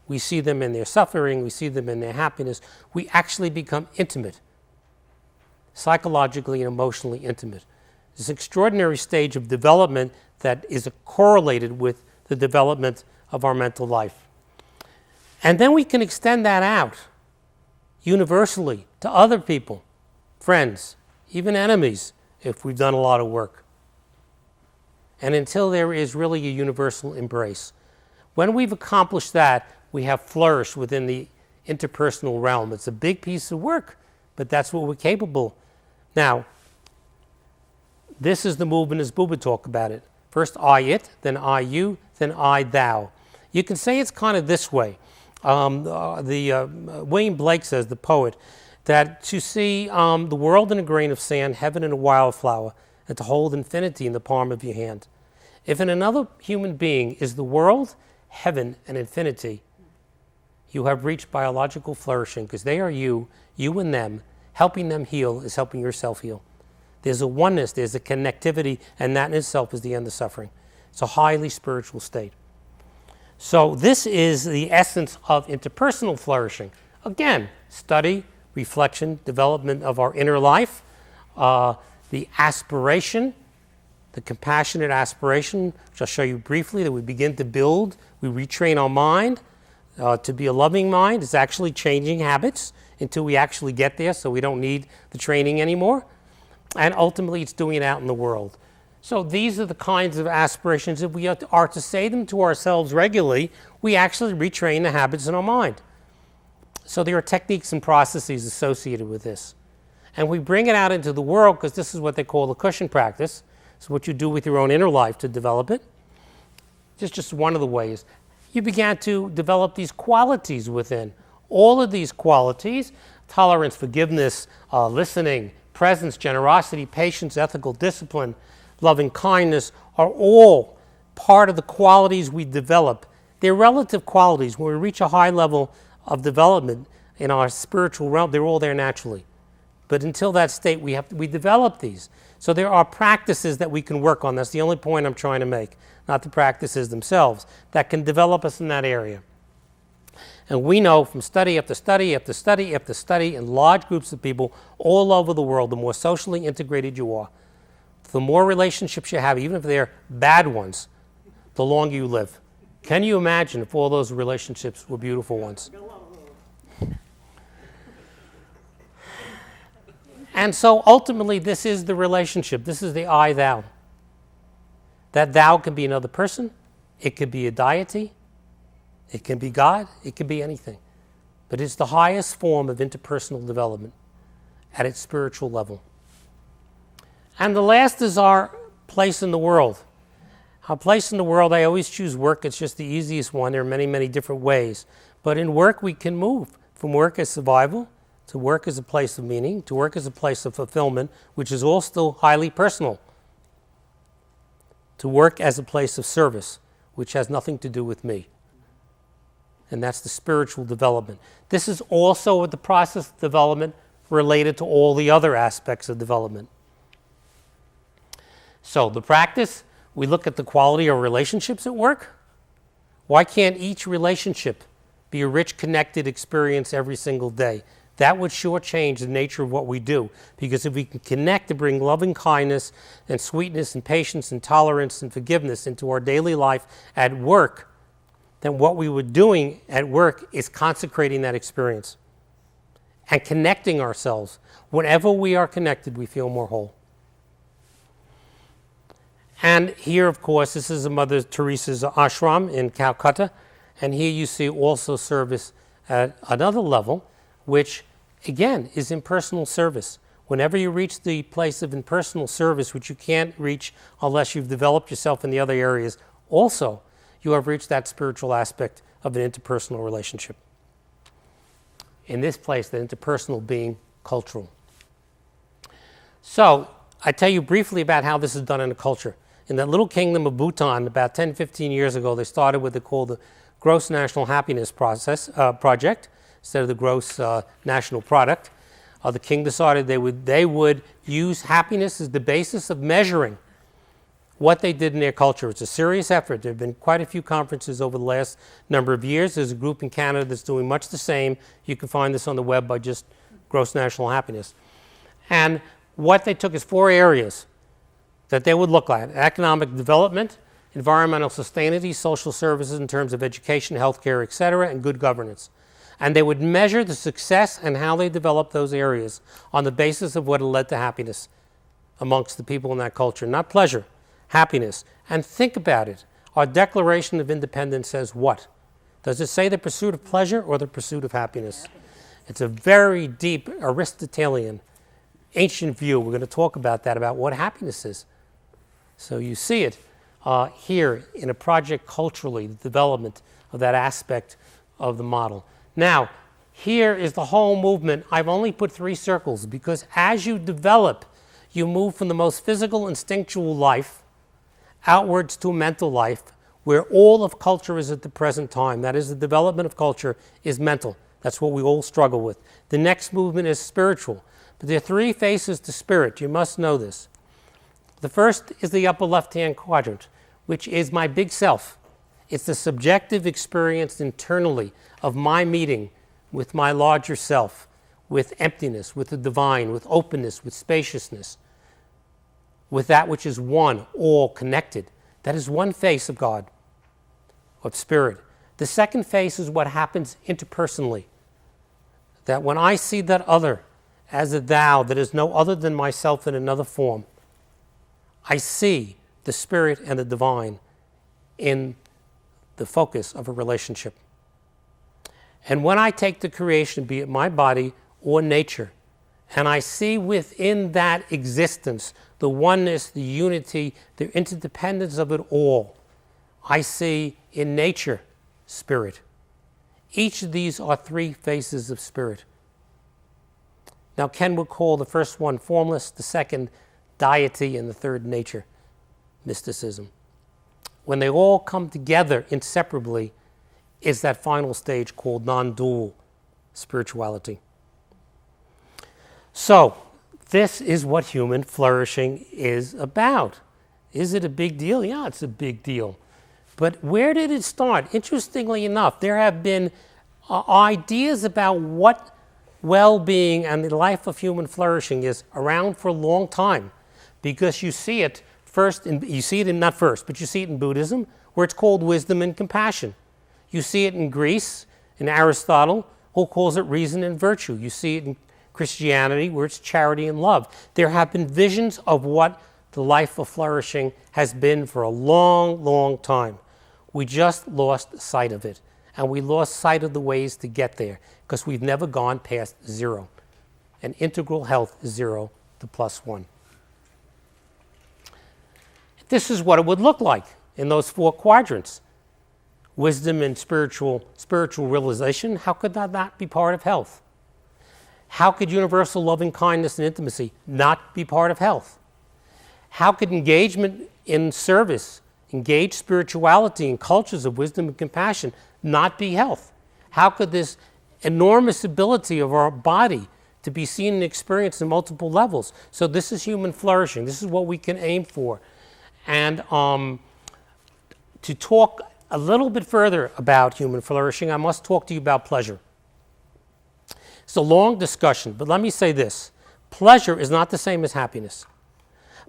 We see them in their suffering, we see them in their happiness. We actually become intimate, psychologically and emotionally intimate. This extraordinary stage of development that is correlated with the development of our mental life. And then we can extend that out universally to other people, friends, even enemies, if we've done a lot of work. And until there is really a universal embrace. When we've accomplished that, we have flourished within the interpersonal realm. It's a big piece of work, but that's what we're capable. Now, this is the movement as Buber talked about it. First I-it, then I-you, then I-thou. You can say it's kind of this way. William Blake says, the poet, that to see the world in a grain of sand, heaven in a wildflower, and to hold infinity in the palm of your hand. If in another human being is the world, heaven, and infinity, you have reached biological flourishing, because they are you and them. Helping them heal is helping yourself heal. There's a oneness, there's a connectivity, and that in itself is the end of suffering. It's a highly spiritual state. So this is the essence of interpersonal flourishing. Again, study, reflection, development of our inner life, the aspiration, the compassionate aspiration, which I'll show you briefly, that we begin to build. We retrain our mind to be a loving mind. It's actually changing habits until we actually get there, so we don't need the training anymore. And ultimately, it's doing it out in the world. So these are the kinds of aspirations. If we are to say them to ourselves regularly, we actually retrain the habits in our mind. So there are techniques and processes associated with this. And we bring it out into the world because this is what they call the cushion practice. It's what you do with your own inner life to develop it. Just one of the ways. You began to develop these qualities within. All of these qualities, tolerance, forgiveness, listening, presence, generosity, patience, ethical discipline, loving kindness, are all part of the qualities we develop. They're relative qualities. When we reach a high level of development in our spiritual realm, they're all there naturally. But until that state, we develop these. So there are practices that we can work on. That's the only point I'm trying to make, not the practices themselves, that can develop us in that area. And we know from study after study after study after study in large groups of people all over the world, the more socially integrated you are, the more relationships you have, even if they're bad ones, the longer you live. Can you imagine if all those relationships were beautiful ones? And so ultimately, this is the relationship. This is the I-thou. That thou can be another person. It could be a deity. It can be God. It can be anything. But it's the highest form of interpersonal development at its spiritual level. And the last is our place in the world. Our place in the world, I always choose work. It's just the easiest one. There are many, many different ways. But in work, we can move from work as survival to work as a place of meaning, to work as a place of fulfillment, which is all still highly personal, to work as a place of service, which has nothing to do with me. And that's the spiritual development. This is also the process of development related to all the other aspects of development. So the practice, we look at the quality of relationships at work. Why can't each relationship be a rich, connected experience every single day? That would sure change the nature of what we do. Because if we can connect and bring loving kindness and sweetness and patience and tolerance and forgiveness into our daily life at work, then what we were doing at work is consecrating that experience and connecting ourselves. Whenever we are connected, we feel more whole. And here, of course, this is Mother Teresa's ashram in Calcutta. And here you see also service at another level, which, again, is impersonal service. Whenever you reach the place of impersonal service, which you can't reach unless you've developed yourself in the other areas, also, you have reached that spiritual aspect of an interpersonal relationship. In this place, the interpersonal being cultural. So, I tell you briefly about how this is done in a culture. In that little kingdom of Bhutan, about 10, 15 years ago, they started what they call the Gross National Happiness Project, instead of the gross national product. The king decided they would use happiness as the basis of measuring what they did in their culture. It's a serious effort. There have been quite a few conferences over the last number of years. There's a group in Canada that's doing much the same. You can find this on the web by just Gross National Happiness. And what they took is 4 areas that they would look at: economic development, environmental sustainability, social services in terms of education, healthcare, etc., and good governance. And they would measure the success and how they developed those areas on the basis of what led to happiness amongst the people in that culture. Not pleasure, happiness. And think about it. Our Declaration of Independence says what? Does it say the pursuit of pleasure or the pursuit of happiness? It's a very deep Aristotelian, ancient view. We're going to talk about that, about what happiness is. So you see it here in a project culturally, the development of that aspect of the model. Now, here is the whole movement. I've only put 3 circles because as you develop, you move from the most physical, instinctual life outwards to a mental life where all of culture is at the present time. That is, the development of culture is mental. That's what we all struggle with. The next movement is spiritual. But there are 3 faces to spirit. You must know this. The first is the upper left-hand quadrant, which is my big self. It's the subjective experience internally of my meeting with my larger self, with emptiness, with the divine, with openness, with spaciousness, with that which is one, all connected. That is one face of God, of spirit. The second face is what happens interpersonally. That when I see that other as a thou that is no other than myself in another form, I see the spirit and the divine in the focus of a relationship. And when I take the creation, be it my body or nature, and I see within that existence the oneness, the unity, the interdependence of it all, I see in nature spirit. Each of these are 3 faces of spirit. Now, Ken would call the first one formless, the second deity, and the third nature, mysticism. When they all come together inseparably, is that final stage called non-dual spirituality. So, this is what human flourishing is about. Is it a big deal? Yeah, it's a big deal. But where did it start? Interestingly enough, there have been ideas about what well-being and the life of human flourishing is around for a long time, because you see it first, you see it in Buddhism, where it's called wisdom and compassion. You see it in Greece, in Aristotle, who calls it reason and virtue. You see it in Christianity, where it's charity and love. There have been visions of what the life of flourishing has been for a long, long time. We just lost sight of it. And we lost sight of the ways to get there because we've never gone past 0. And integral health is 0 to +1. This is what it would look like in those 4 quadrants. Wisdom and spiritual realization, how could that not be part of health? How could universal loving kindness and intimacy not be part of health? How could engagement in service, engaged spirituality and cultures of wisdom and compassion not be health? How could this enormous ability of our body to be seen and experienced in multiple levels? So this is human flourishing. This is what we can aim for. And to talk a little bit further about human flourishing, I must talk to you about pleasure. It's a long discussion, but let me say this. Pleasure is not the same as happiness.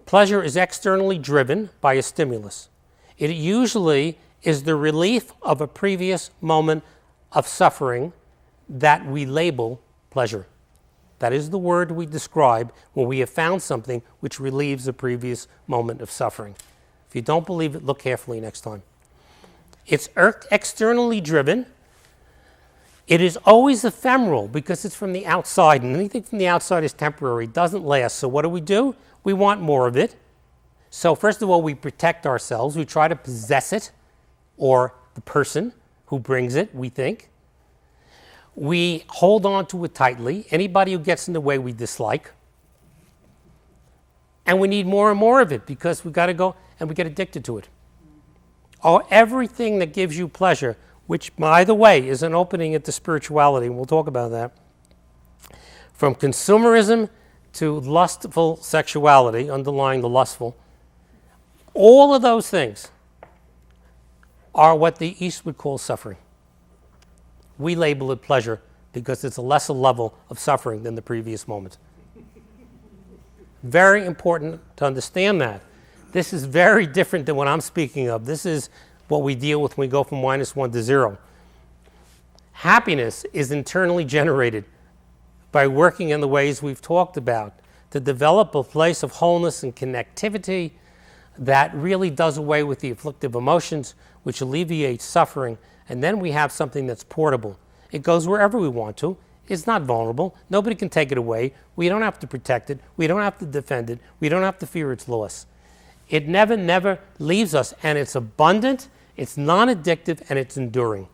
Pleasure is externally driven by a stimulus. It usually is the relief of a previous moment of suffering that we label pleasure. That is the word we describe when we have found something which relieves a previous moment of suffering. If you don't believe it, look carefully next time. It's externally driven. It is always ephemeral because it's from the outside, and anything from the outside is temporary, doesn't last. So what do? We want more of it. So first of all, we protect ourselves. We try to possess it, or the person who brings it, we think. We hold on to it tightly. Anybody who gets in the way, we dislike. And we need more and more of it because we've got to go and we get addicted to it. Or everything that gives you pleasure, which, by the way, is an opening into spirituality, and we'll talk about that. From consumerism to lustful sexuality, underlying the lustful, all of those things are what the East would call suffering. We label it pleasure because it's a lesser level of suffering than the previous moment. Very important to understand that. This is very different than what I'm speaking of. This is what we deal with when we go from -1 to 0. Happiness is internally generated by working in the ways we've talked about to develop a place of wholeness and connectivity that really does away with the afflictive emotions, which alleviates suffering, and then we have something that's portable. It goes wherever we want to. It's not vulnerable. Nobody can take it away. We don't have to protect it. We don't have to defend it. We don't have to fear its loss. It never leaves us, and it's abundant, it's non-addictive, and it's enduring.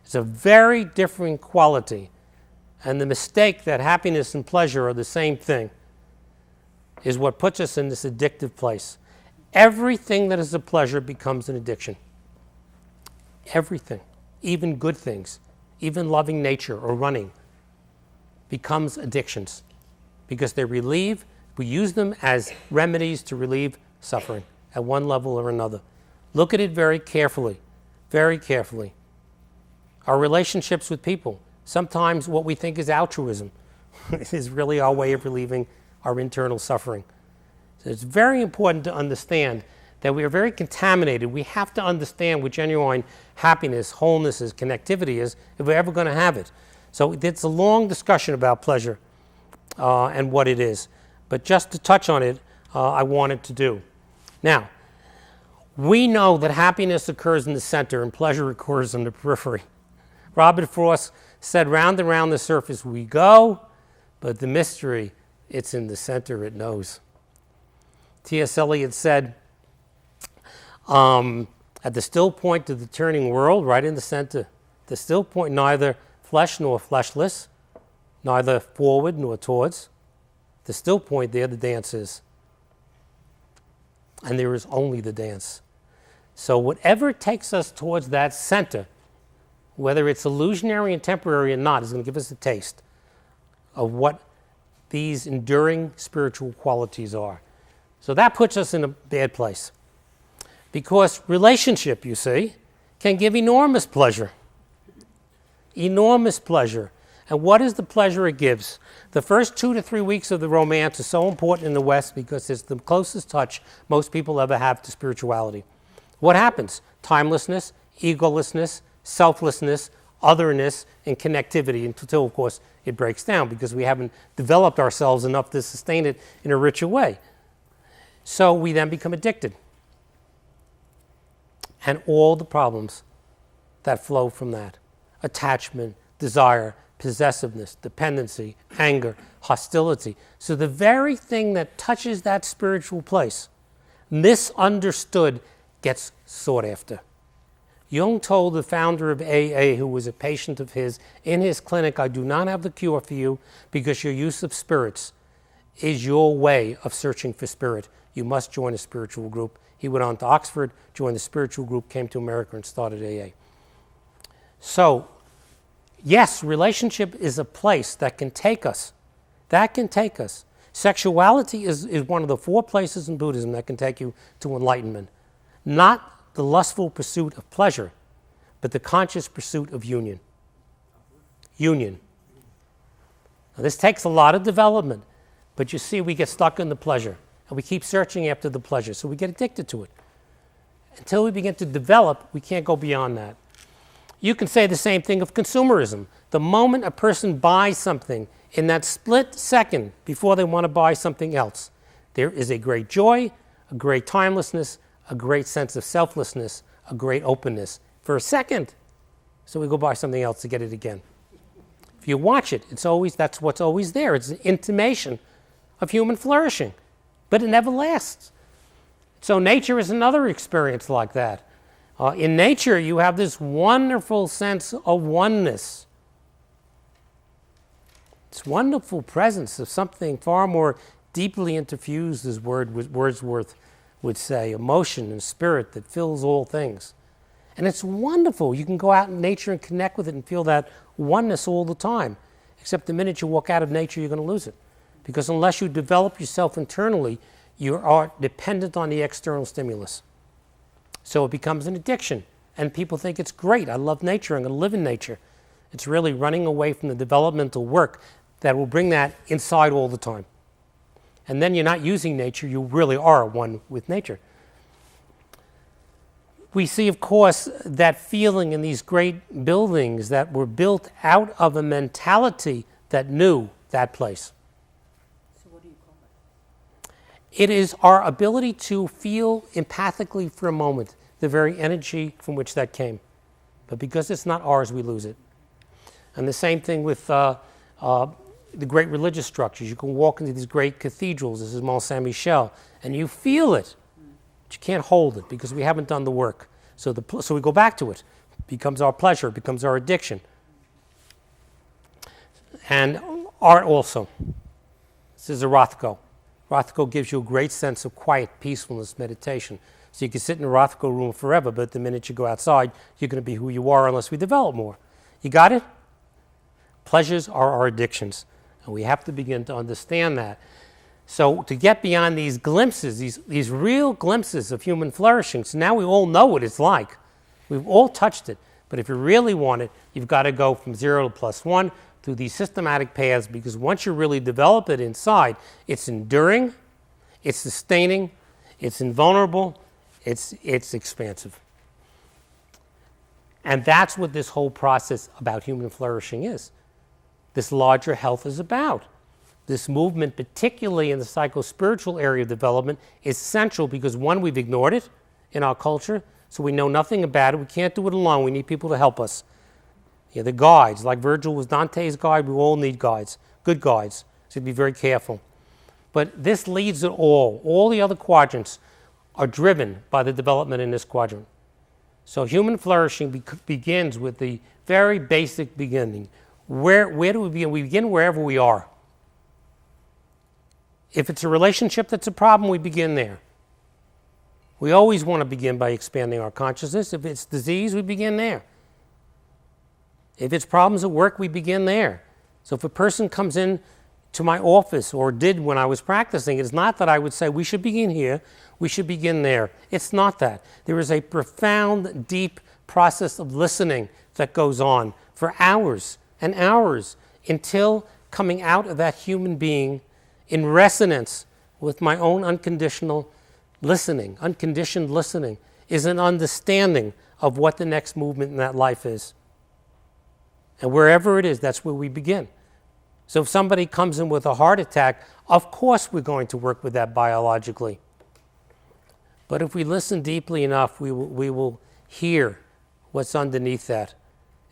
It's a very different quality. And the mistake that happiness and pleasure are the same thing is what puts us in this addictive place. Everything that is a pleasure becomes an addiction. Everything, even good things, even loving nature or running, becomes addictions because we use them as remedies to relieve suffering at one level or another. Look at it very carefully, very carefully. Our relationships with people, sometimes what we think is altruism is really our way of relieving our internal suffering. So it's very important to understand that we are very contaminated. We have to understand what genuine happiness, wholeness is, connectivity is, if we're ever going to have it. So it's a long discussion about pleasure and what it is. But just to touch on it, I wanted to do. Now, we know that happiness occurs in the center and pleasure occurs in the periphery. Robert Frost said, round and round the surface we go, but the mystery, it's in the center, it knows. T.S. Elliott said, at the still point of the turning world, right in the center, the still point, neither flesh nor fleshless, neither forward nor towards. The still point there, the dance is. And there is only the dance. So whatever takes us towards that center, whether it's illusionary and temporary or not, is going to give us a taste of what these enduring spiritual qualities are. So that puts us in a bad place. Because relationship, you see, can give enormous pleasure. Enormous pleasure. And what is the pleasure it gives? The first 2 to 3 weeks of the romance is so important in the West because it's the closest touch most people ever have to spirituality. What happens? Timelessness, egolessness, selflessness, otherness, and connectivity until, of course, it breaks down because we haven't developed ourselves enough to sustain it in a richer way. So we then become addicted. And all the problems that flow from that. Attachment, desire, possessiveness, dependency, anger, hostility. So the very thing that touches that spiritual place, misunderstood, gets sought after. Jung told the founder of AA, who was a patient of his, in his clinic, I do not have the cure for you because your use of spirits is your way of searching for spirit. You must join a spiritual group. He went on to Oxford, joined the spiritual group, came to America, and started AA. So, yes, relationship is a place that can take us. That can take us. Sexuality is one of the 4 places in Buddhism that can take you to enlightenment. Not the lustful pursuit of pleasure, but the conscious pursuit of union. Union. Now, this takes a lot of development, but you see, we get stuck in the pleasure, and we keep searching after the pleasure, so we get addicted to it. Until we begin to develop, we can't go beyond that. You can say the same thing of consumerism. The moment a person buys something, in that split second before they want to buy something else, there is a great joy, a great timelessness, a great sense of selflessness, a great openness for a second. So we go buy something else to get it again. If you watch it, that's what's always there. It's an intimation of human flourishing, but it never lasts. So nature is another experience like that. In nature, you have this wonderful sense of oneness. This wonderful presence of something far more deeply interfused, as Wordsworth would say, emotion and spirit that fills all things. And it's wonderful. You can go out in nature and connect with it and feel that oneness all the time. Except the minute you walk out of nature, you're going to lose it. Because unless you develop yourself internally, you are dependent on the external stimulus. So it becomes an addiction. And people think it's great. I love nature. I'm going to live in nature. It's really running away from the developmental work that will bring that inside all the time. And then you're not using nature. You really are one with nature. We see, of course, that feeling in these great buildings that were built out of a mentality that knew that place. So what do you call it? It is our ability to feel empathically for a moment the very energy from which that came. But because it's not ours, we lose it. And the same thing with the great religious structures. You can walk into these great cathedrals, this is Mont Saint-Michel, and you feel it, but you can't hold it because we haven't done the work. So we go back to it. becomes our pleasure, becomes our addiction. And art also. This is a Rothko. Rothko gives you a great sense of quiet, peacefulness, meditation. So you can sit in a Rothko room forever, but the minute you go outside, you're going to be who you are unless we develop more. You got it? Pleasures are our addictions, and we have to begin to understand that. So to get beyond these glimpses, these real glimpses of human flourishing, so now we all know what it's like. We've all touched it, but if you really want it, you've got to go from 0 to +1 through these systematic paths, because once you really develop it inside, it's enduring, it's sustaining, it's invulnerable, it's expansive. And that's what this whole process about human flourishing is. This larger health is about. This movement, particularly in the psycho-spiritual area of development, is central because, one, we've ignored it in our culture, so we know nothing about it. We can't do it alone. We need people to help us. Yeah, the guides, like Virgil was Dante's guide, we all need guides, good guides, so be very careful. But this leads it all. All the other quadrants are driven by the development in this quadrant. So human flourishing begins with the very basic beginning. Where do we begin? We begin wherever we are. If it's a relationship that's a problem, we begin there. We always want to begin by expanding our consciousness. If it's disease, we begin there. If it's problems at work, we begin there. So if a person comes in to my office, or did when I was practicing, it's not that I would say we should begin here, we should begin there. It's not that. There is a profound, deep process of listening that goes on for hours and hours until coming out of that human being in resonance with my own unconditional listening. Unconditioned listening is an understanding of what the next movement in that life is. And wherever it is, that's where we begin. So if somebody comes in with a heart attack, of course we're going to work with that biologically. But if we listen deeply enough, we will hear what's underneath that.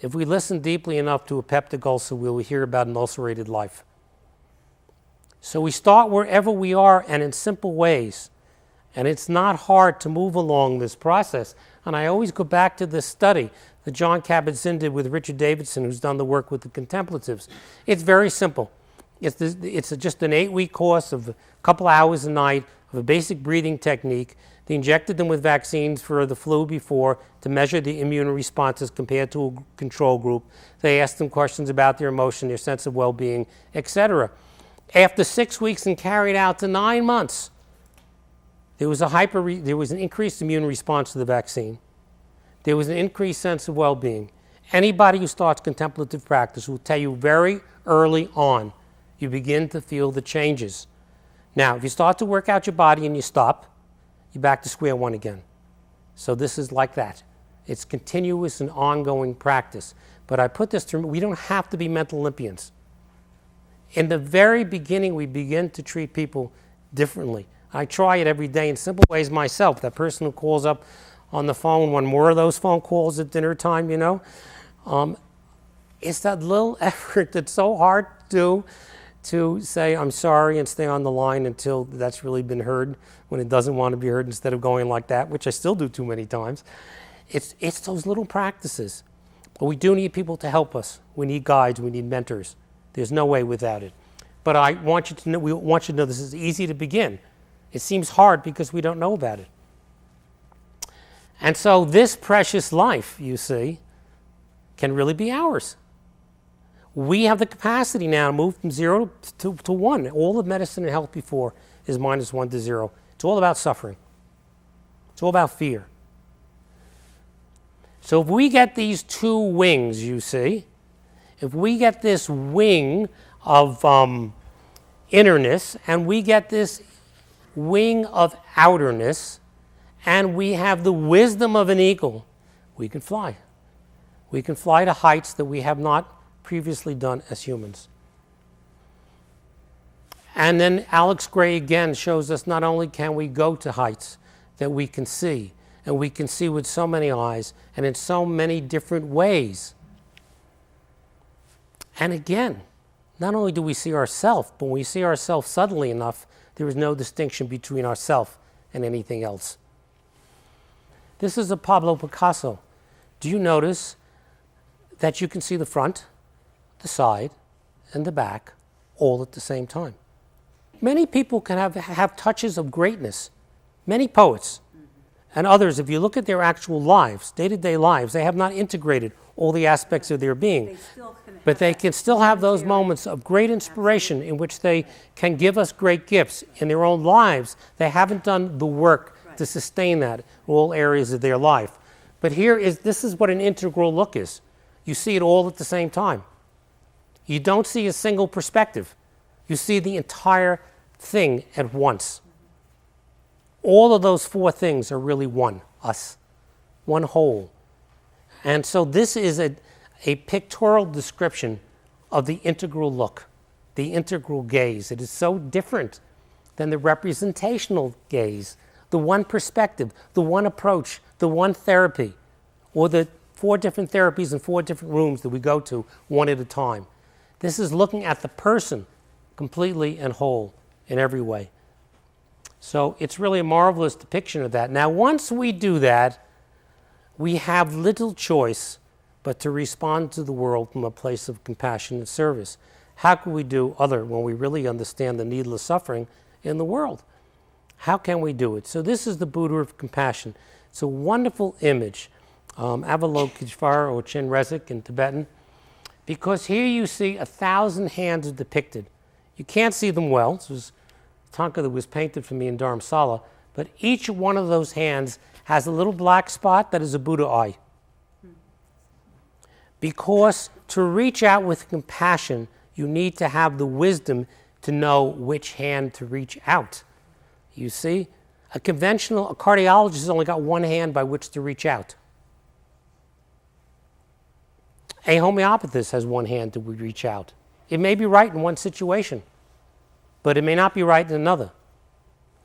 If we listen deeply enough to a peptic ulcer, we will hear about an ulcerated life. So we start wherever we are and in simple ways. And it's not hard to move along this process. And I always go back to this study that John Kabat-Zinn did with Richard Davidson, who's done the work with the contemplatives. It's very simple. It's just an 8-week course of a couple hours a night of a basic breathing technique. They injected them with vaccines for the flu before to measure the immune responses compared to a control group. They asked them questions about their emotion, their sense of well-being, etc. After 6 weeks and carried out to 9 months, there was an increased immune response to the vaccine. There was an increased sense of well-being. Anybody who starts contemplative practice will tell you very early on, you begin to feel the changes. Now, if you start to work out your body and you stop, you're back to square one again. So this is like that. It's continuous and ongoing practice. But I put this through, we don't have to be mental Olympians. In the very beginning, we begin to treat people differently. I try it every day in simple ways myself. That person who calls up on the phone, one more of those phone calls at dinner time, it's that little effort that's so hard to say, I'm sorry, and stay on the line until that's really been heard when it doesn't want to be heard, instead of going like that, which I still do too many times. It's those little practices. But we do need people to help us. We need guides, we need mentors. There's no way without it. But I want you to know, we want you to know this is easy to begin. It seems hard because we don't know about it. And so this precious life, you see, can really be ours. We have the capacity now to move from 0 to 1. All of medicine and health before is -1 to 0. It's all about suffering. It's all about fear. So if we get these two wings, you see, if we get this wing of innerness and we get this wing of outerness, and we have the wisdom of an eagle, we can fly. We can fly to heights that we have not previously done as humans. And then Alex Gray again shows us not only can we go to heights that we can see, and we can see with so many eyes and in so many different ways. And again, not only do we see ourselves, but when we see ourselves subtly enough, there is no distinction between ourselves and anything else. This is a Pablo Picasso do you notice that you can see the front, the side, and the back all at the same time? Many people can have touches of greatness. Many poets and others, if you look at their actual lives, day-to-day lives, they have not integrated all the aspects of their being. But they can still have those moments of great inspiration in which they can give us great gifts. In their own lives, they haven't done the work to sustain that in all areas of their life. But this is what an integral look is. You see it all at the same time. You don't see a single perspective. You see the entire thing at once. All of those four things are really one, us, one whole. And so this is a pictorial description of the integral look, the integral gaze. It is so different than the representational gaze, the one perspective, the one approach, the one therapy, or the 4 different therapies in 4 different rooms that we go to one at a time. This is looking at the person completely and whole in every way. So it's really a marvelous depiction of that. Now, once we do that, we have little choice but to respond to the world from a place of compassion and service. How can we do other when we really understand the needless suffering in the world? How can we do it? So this is the Buddha of compassion. It's a wonderful image, Avalokiteshvara or Chenrezig in Tibetan, because here you see 1,000 hands depicted. You can't see them well. This was Tanka that was painted for me in Dharamsala, but each one of those hands has a little black spot that is a Buddha eye. Because to reach out with compassion, you need to have the wisdom to know which hand to reach out. You see, a cardiologist has only got one hand by which to reach out. A homeopathist has one hand to reach out. It may be right in one situation, but it may not be right in another.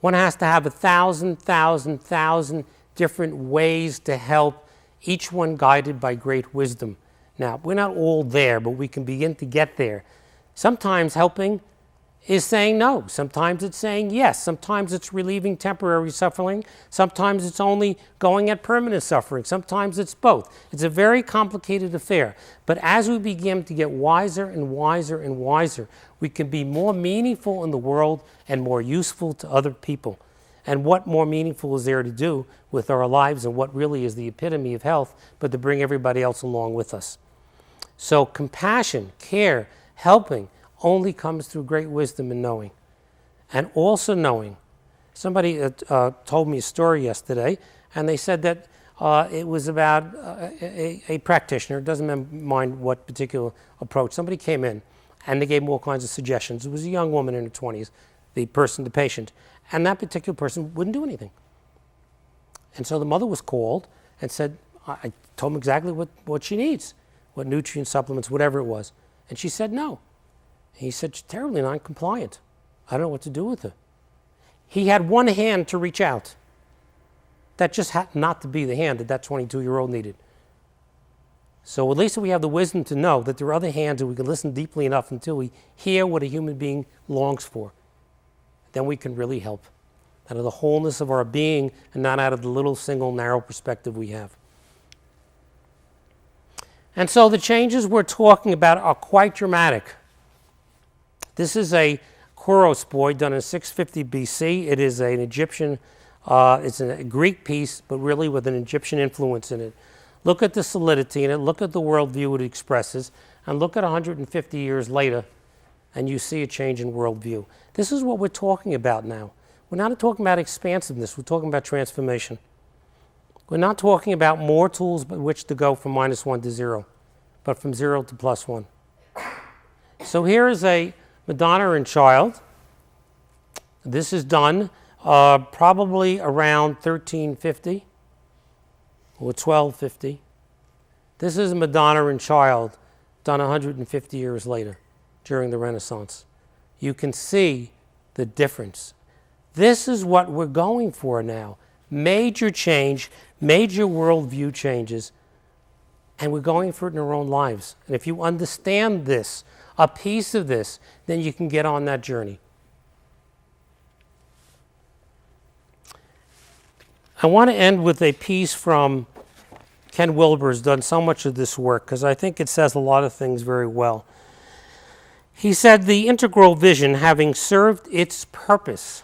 One has to have 1,000 different ways to help, each one guided by great wisdom. Now, we're not all there, but we can begin to get there. Sometimes helping is saying no. Sometimes it's saying yes. Sometimes it's relieving temporary suffering. Sometimes it's only going at permanent suffering. Sometimes it's both. It's a very complicated affair. But as we begin to get wiser and wiser and wiser, we can be more meaningful in the world and more useful to other people. And what more meaningful is there to do with our lives, and what really is the epitome of health, but to bring everybody else along with us. So compassion, care, helping only comes through great wisdom and knowing. And also knowing. Somebody told me a story yesterday, and they said that it was about a practitioner, doesn't mind what particular approach. Somebody came in, and they gave him all kinds of suggestions. It was a young woman in her 20s, the patient, and that particular person wouldn't do anything. And so the mother was called and said, I told him exactly what she needs, what nutrient supplements, whatever it was. And she said no. And he said, she's terribly non-compliant. I don't know what to do with her. He had one hand to reach out. That just happened not to be the hand that 22-year-old needed. So at least we have the wisdom to know that there are other hands, and we can listen deeply enough until we hear what a human being longs for. Then we can really help out of the wholeness of our being and not out of the little single narrow perspective we have. And so the changes we're talking about are quite dramatic. This is a Kouros boy done in 650 BC. It is an Egyptian, it's a Greek piece, but really with an Egyptian influence in it. Look at the solidity in it, look at the worldview it expresses, and look at 150 years later, and you see a change in worldview. This is what we're talking about now. We're not talking about expansiveness, we're talking about transformation. We're not talking about more tools by which to go from -1 to 0, but from 0 to +1. So here is a Madonna and child. This is done probably around 1350 or 1250. This is a Madonna and child done 150 years later during the Renaissance. You can see the difference. This is what we're going for now. Major change, major worldview changes, and we're going for it in our own lives. And if you understand this, a piece of this, then you can get on that journey. I want to end with a piece from Ken Wilber has done so much of this work because I think it says a lot of things very well. He said the integral vision, having served its purpose,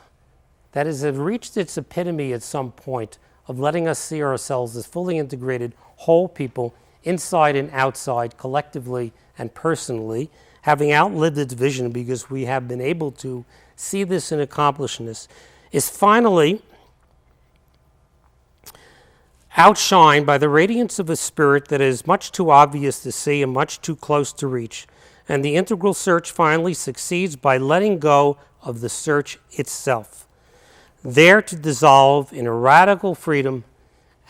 that is, it reached its epitome at some point of letting us see ourselves as fully integrated whole people, inside and outside, collectively and personally, having outlived its vision because we have been able to see this and accomplish this, is finally outshined by the radiance of a spirit that is much too obvious to see and much too close to reach. And the integral search finally succeeds by letting go of the search itself, there to dissolve in a radical freedom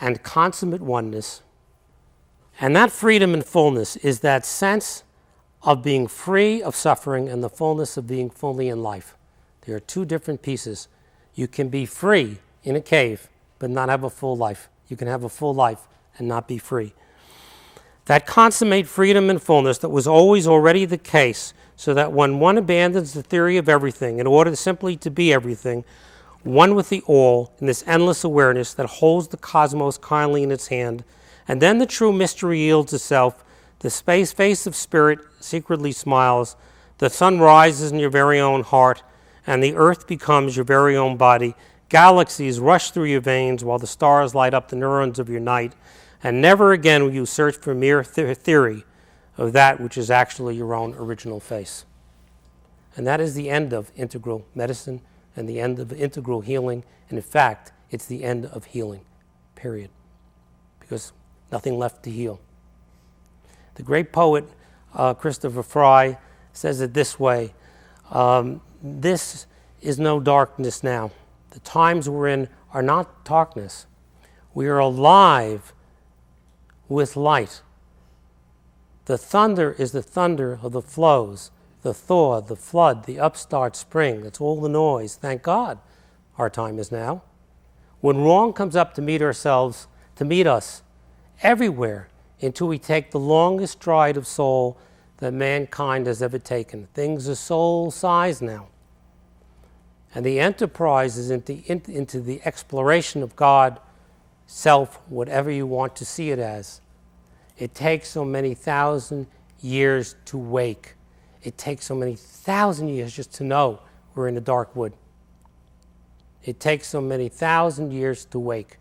and consummate oneness. And that freedom and fullness is that sense of being free of suffering and the fullness of being fully in life. There are two different pieces. You can be free in a cave, but not have a full life. You can have a full life and not be free. That consummate freedom and fullness that was always already the case, so that when one abandons the theory of everything in order simply to be everything, one with the all in this endless awareness that holds the cosmos kindly in its hand, and then the true mystery yields itself, the face of spirit secretly smiles, the sun rises in your very own heart, and the earth becomes your very own body. Galaxies rush through your veins while the stars light up the neurons of your night, and never again will you search for mere theory of that which is actually your own original face. And that is the end of integral medicine and the end of integral healing. And in fact, it's the end of healing, period. Because nothing left to heal. The great poet Christopher Fry says it this way, this is no darkness now. The times we're in are not darkness. We are alive with light. The thunder is the thunder of the flows, the thaw, the flood, the upstart spring. That's all the noise. Thank God our time is now. When wrong comes up to meet us everywhere, until we take the longest stride of soul that mankind has ever taken. Things are soul-sized now. And the enterprise is into the exploration of God, self, whatever you want to see it as. It takes so many thousand years to wake. It takes so many thousand years just to know we're in a dark wood. It takes so many thousand years to wake.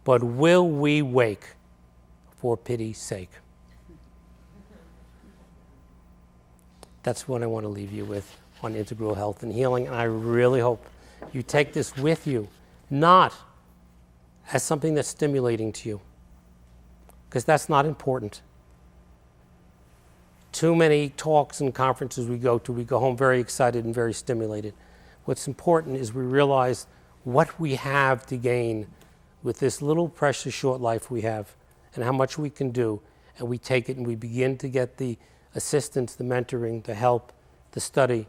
But will we wake for pity's sake? That's what I want to leave you with on integral health and healing. And I really hope you take this with you, not as something that's stimulating to you, because that's not important. Too many talks and conferences we go home very excited and very stimulated. What's important is we realize what we have to gain with this little precious short life we have and how much we can do, and we take it and we begin to get the assistance, the mentoring, the help, the study,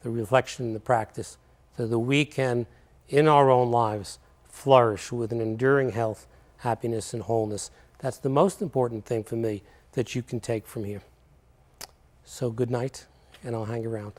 the reflection, the practice, so that we can, in our own lives, flourish with an enduring health, happiness, and wholeness. That's the most important thing for me that you can take from here. So good night, and I'll hang around.